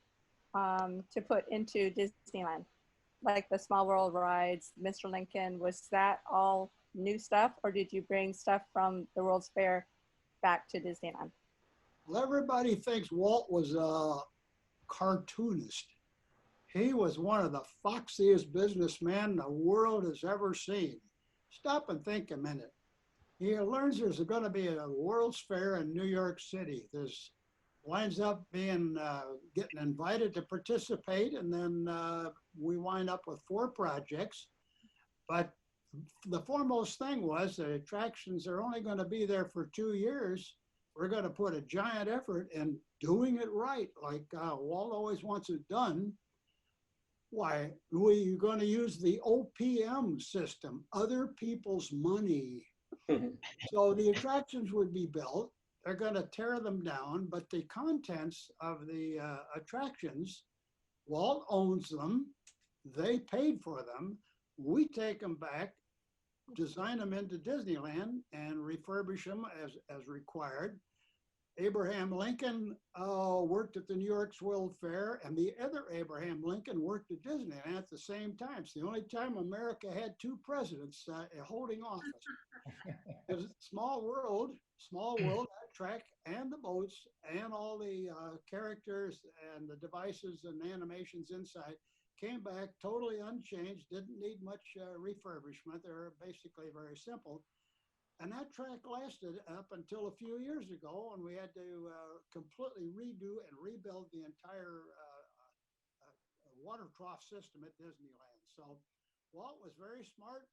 to put into Disneyland? Like the Small World rides, Mr. Lincoln, was that all new stuff? Or did you bring stuff from the World's Fair back to Disneyland? Well, everybody thinks Walt was a cartoonist. He was one of the foxiest businessmen the world has ever seen. Stop and think a minute. He learns there's going to be a World's Fair in New York City. There's winds up being getting invited to participate, and then we wind up with 4 projects. But the foremost thing was the attractions are only going to be there for 2 years. We're going to put a giant effort in doing it right, like Walt always wants it done. Why, we're going to use the OPM system, other people's money. So the attractions would be built. They're going to tear them down, but the contents of the attractions, Walt owns them. They paid for them. We take them back, design them into Disneyland, and refurbish them as required. Abraham Lincoln worked at the New York's World Fair, and the other Abraham Lincoln worked at Disneyland at the same time. It's the only time America had 2 presidents holding office. It's small world, that track and the boats and all the characters and the devices and animations inside came back totally unchanged, didn't need much refurbishment. They were basically very simple. And that track lasted up until a few years ago, and we had to completely redo and rebuild the entire water trough system at Disneyland. So Walt was very smart.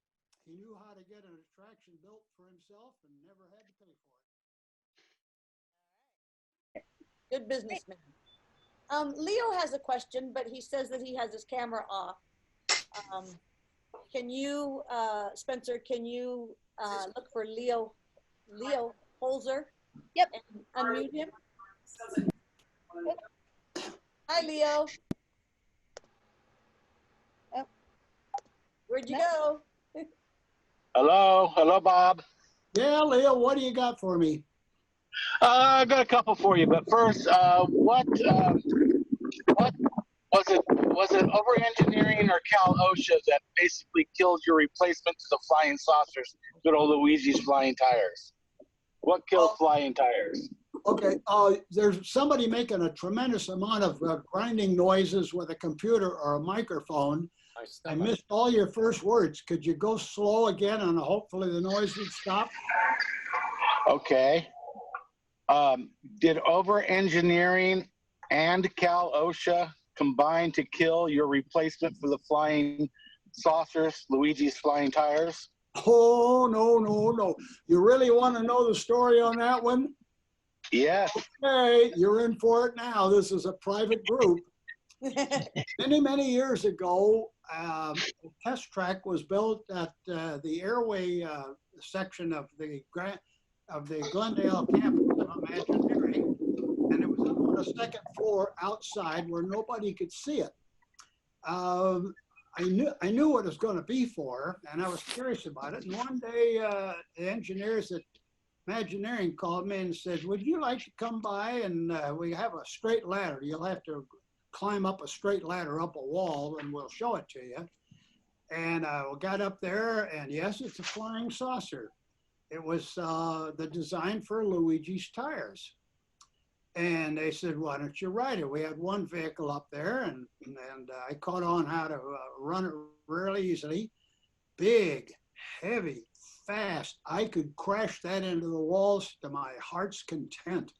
He knew how to get an attraction built for himself and never had to pay for it. Good businessman. Leo has a question, but he says that he has his camera off. Can you, Spencer, can you look for Leo Holzer? Yep. And unmute him. Hi, Leo. Oh. Where'd you go? Hello, Bob. Yeah, Leo, what do you got for me? I got a couple for you, but first, what was it? Was it over engineering or Cal OSHA that basically killed your replacement to the flying saucers? Good old Luigi's flying tires. What killed flying tires? Okay, there's somebody making a tremendous amount of grinding noises with a computer or a microphone. I missed all your first words. Could you go slow again and hopefully the noise would stop? Okay. Did over engineering and Cal OSHA combine to kill your replacement for the flying saucers, Luigi's flying tires? Oh, no. You really want to know the story on that one? Yes. Okay, you're in for it now. This is a private group. Many years ago, a test track was built at the airway section of the Glendale campus of Imagineering, and it was up on the second floor outside where nobody could see it. I knew what it was going to be for, and I was curious about it. And one day, the engineers at Imagineering called me and said, "Would you like to come by and we have a straight ladder. You'll have to climb up a straight ladder up a wall, and we'll show it to you." And we got up there, and yes, it's a flying saucer. It was the design for Luigi's tires. And they said, "Why don't you ride it?" We had one vehicle up there, and I caught on how to run it really easily. Big, heavy, fast. I could crash that into the walls to my heart's content.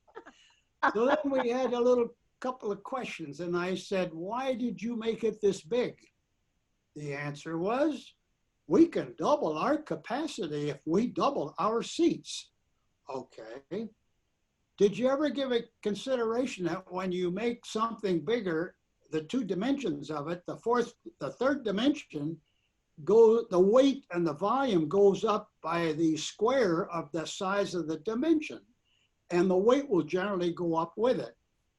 So then we had a couple of questions, and I said, "Why did you make it this big?" The answer was, "We can double our capacity if we double our seats." Okay. Did you ever give it consideration that when you make something bigger, the two dimensions of it, the third dimension, the weight and the volume goes up by the square of the size of the dimension, and the weight will generally go up with it?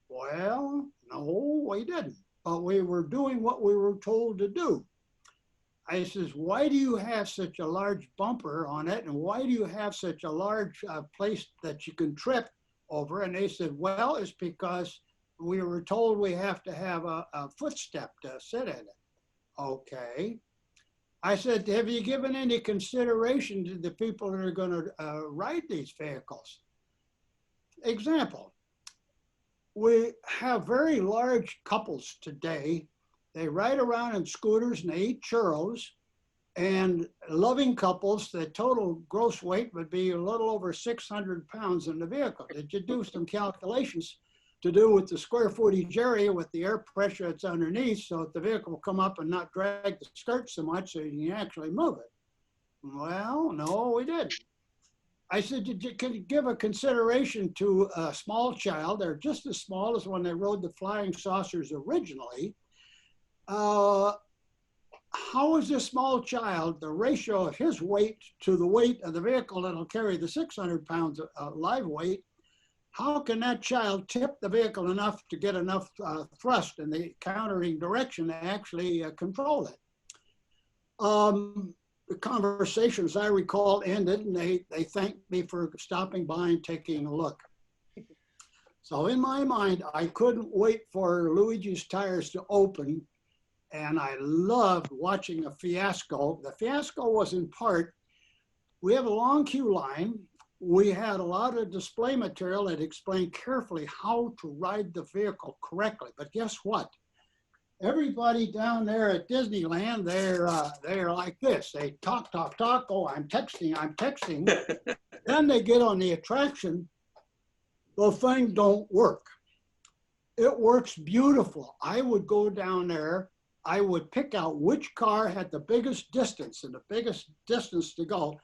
Well, no, we didn't, but we were doing what we were told to do. I says, "Why do you have such a large bumper on it, and why do you have such a large place that you can trip over?" And they said, "Well, it's because we were told we have to have a footstep to sit in it." Okay. I said, "Have you given any consideration to the people that are going to ride these vehicles?" Example, we have very large couples today. They ride around in scooters and they eat churros. And loving couples, the total gross weight would be a little over 600 pounds in the vehicle. Did you do some calculations to do with the square footage area with the air pressure that's underneath so that the vehicle will come up and not drag the skirt so much so you can actually move it? Well, no, we didn't. I said, "Can you give a consideration to a small child? They're just as small as when they rode the flying saucers originally. How is this small child, the ratio of his weight to the weight of the vehicle that'll carry the 600 pounds of live weight, how can that child tip the vehicle enough to get enough thrust in the countering direction to actually control it?" The conversation, as I recall, ended, and they thanked me for stopping by and taking a look. So in my mind, I couldn't wait for Luigi's tires to open, and I loved watching a fiasco. The fiasco was in part, we have a long queue line. We had a lot of display material that explained carefully how to ride the vehicle correctly. But guess what? Everybody down there at Disneyland, they're like this. They talk. Oh, I'm texting. Then they get on the attraction. The thing don't work. It works beautiful. I would go down there. I would pick out which car had the biggest distance and the biggest distance to go.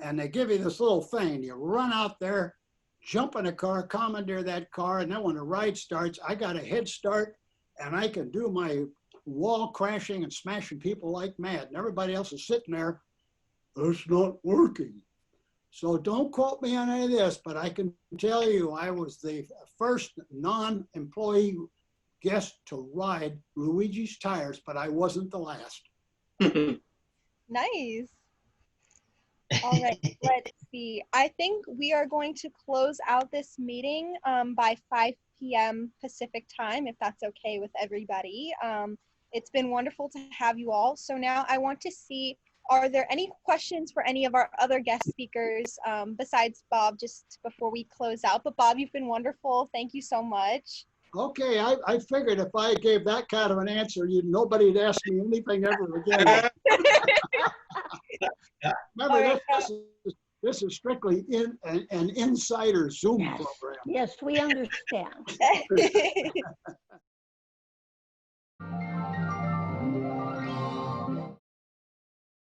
And they give you this little thing. You run out there, jump in a car, commandeer that car, and then when the ride starts, I got a head start, and I can do my wall crashing and smashing people like mad. And everybody else is sitting there, "It's not working." So don't quote me on any of this, but I can tell you I was the first non-employee guest to ride Luigi's tires, but I wasn't the last. Nice. All right, let's see. I think we are going to close out this meeting by 5 p.m. Pacific time, if that's okay with everybody. It's been wonderful to have you all. So now I want to see, are there any questions for any of our other guest speakers besides Bob, just before we close out? But Bob, you've been wonderful. Thank you so much. Okay, I figured if I gave that kind of an answer, nobody'd ask me anything ever again. Remember, this is strictly an insider Zoom program. Yes, we understand.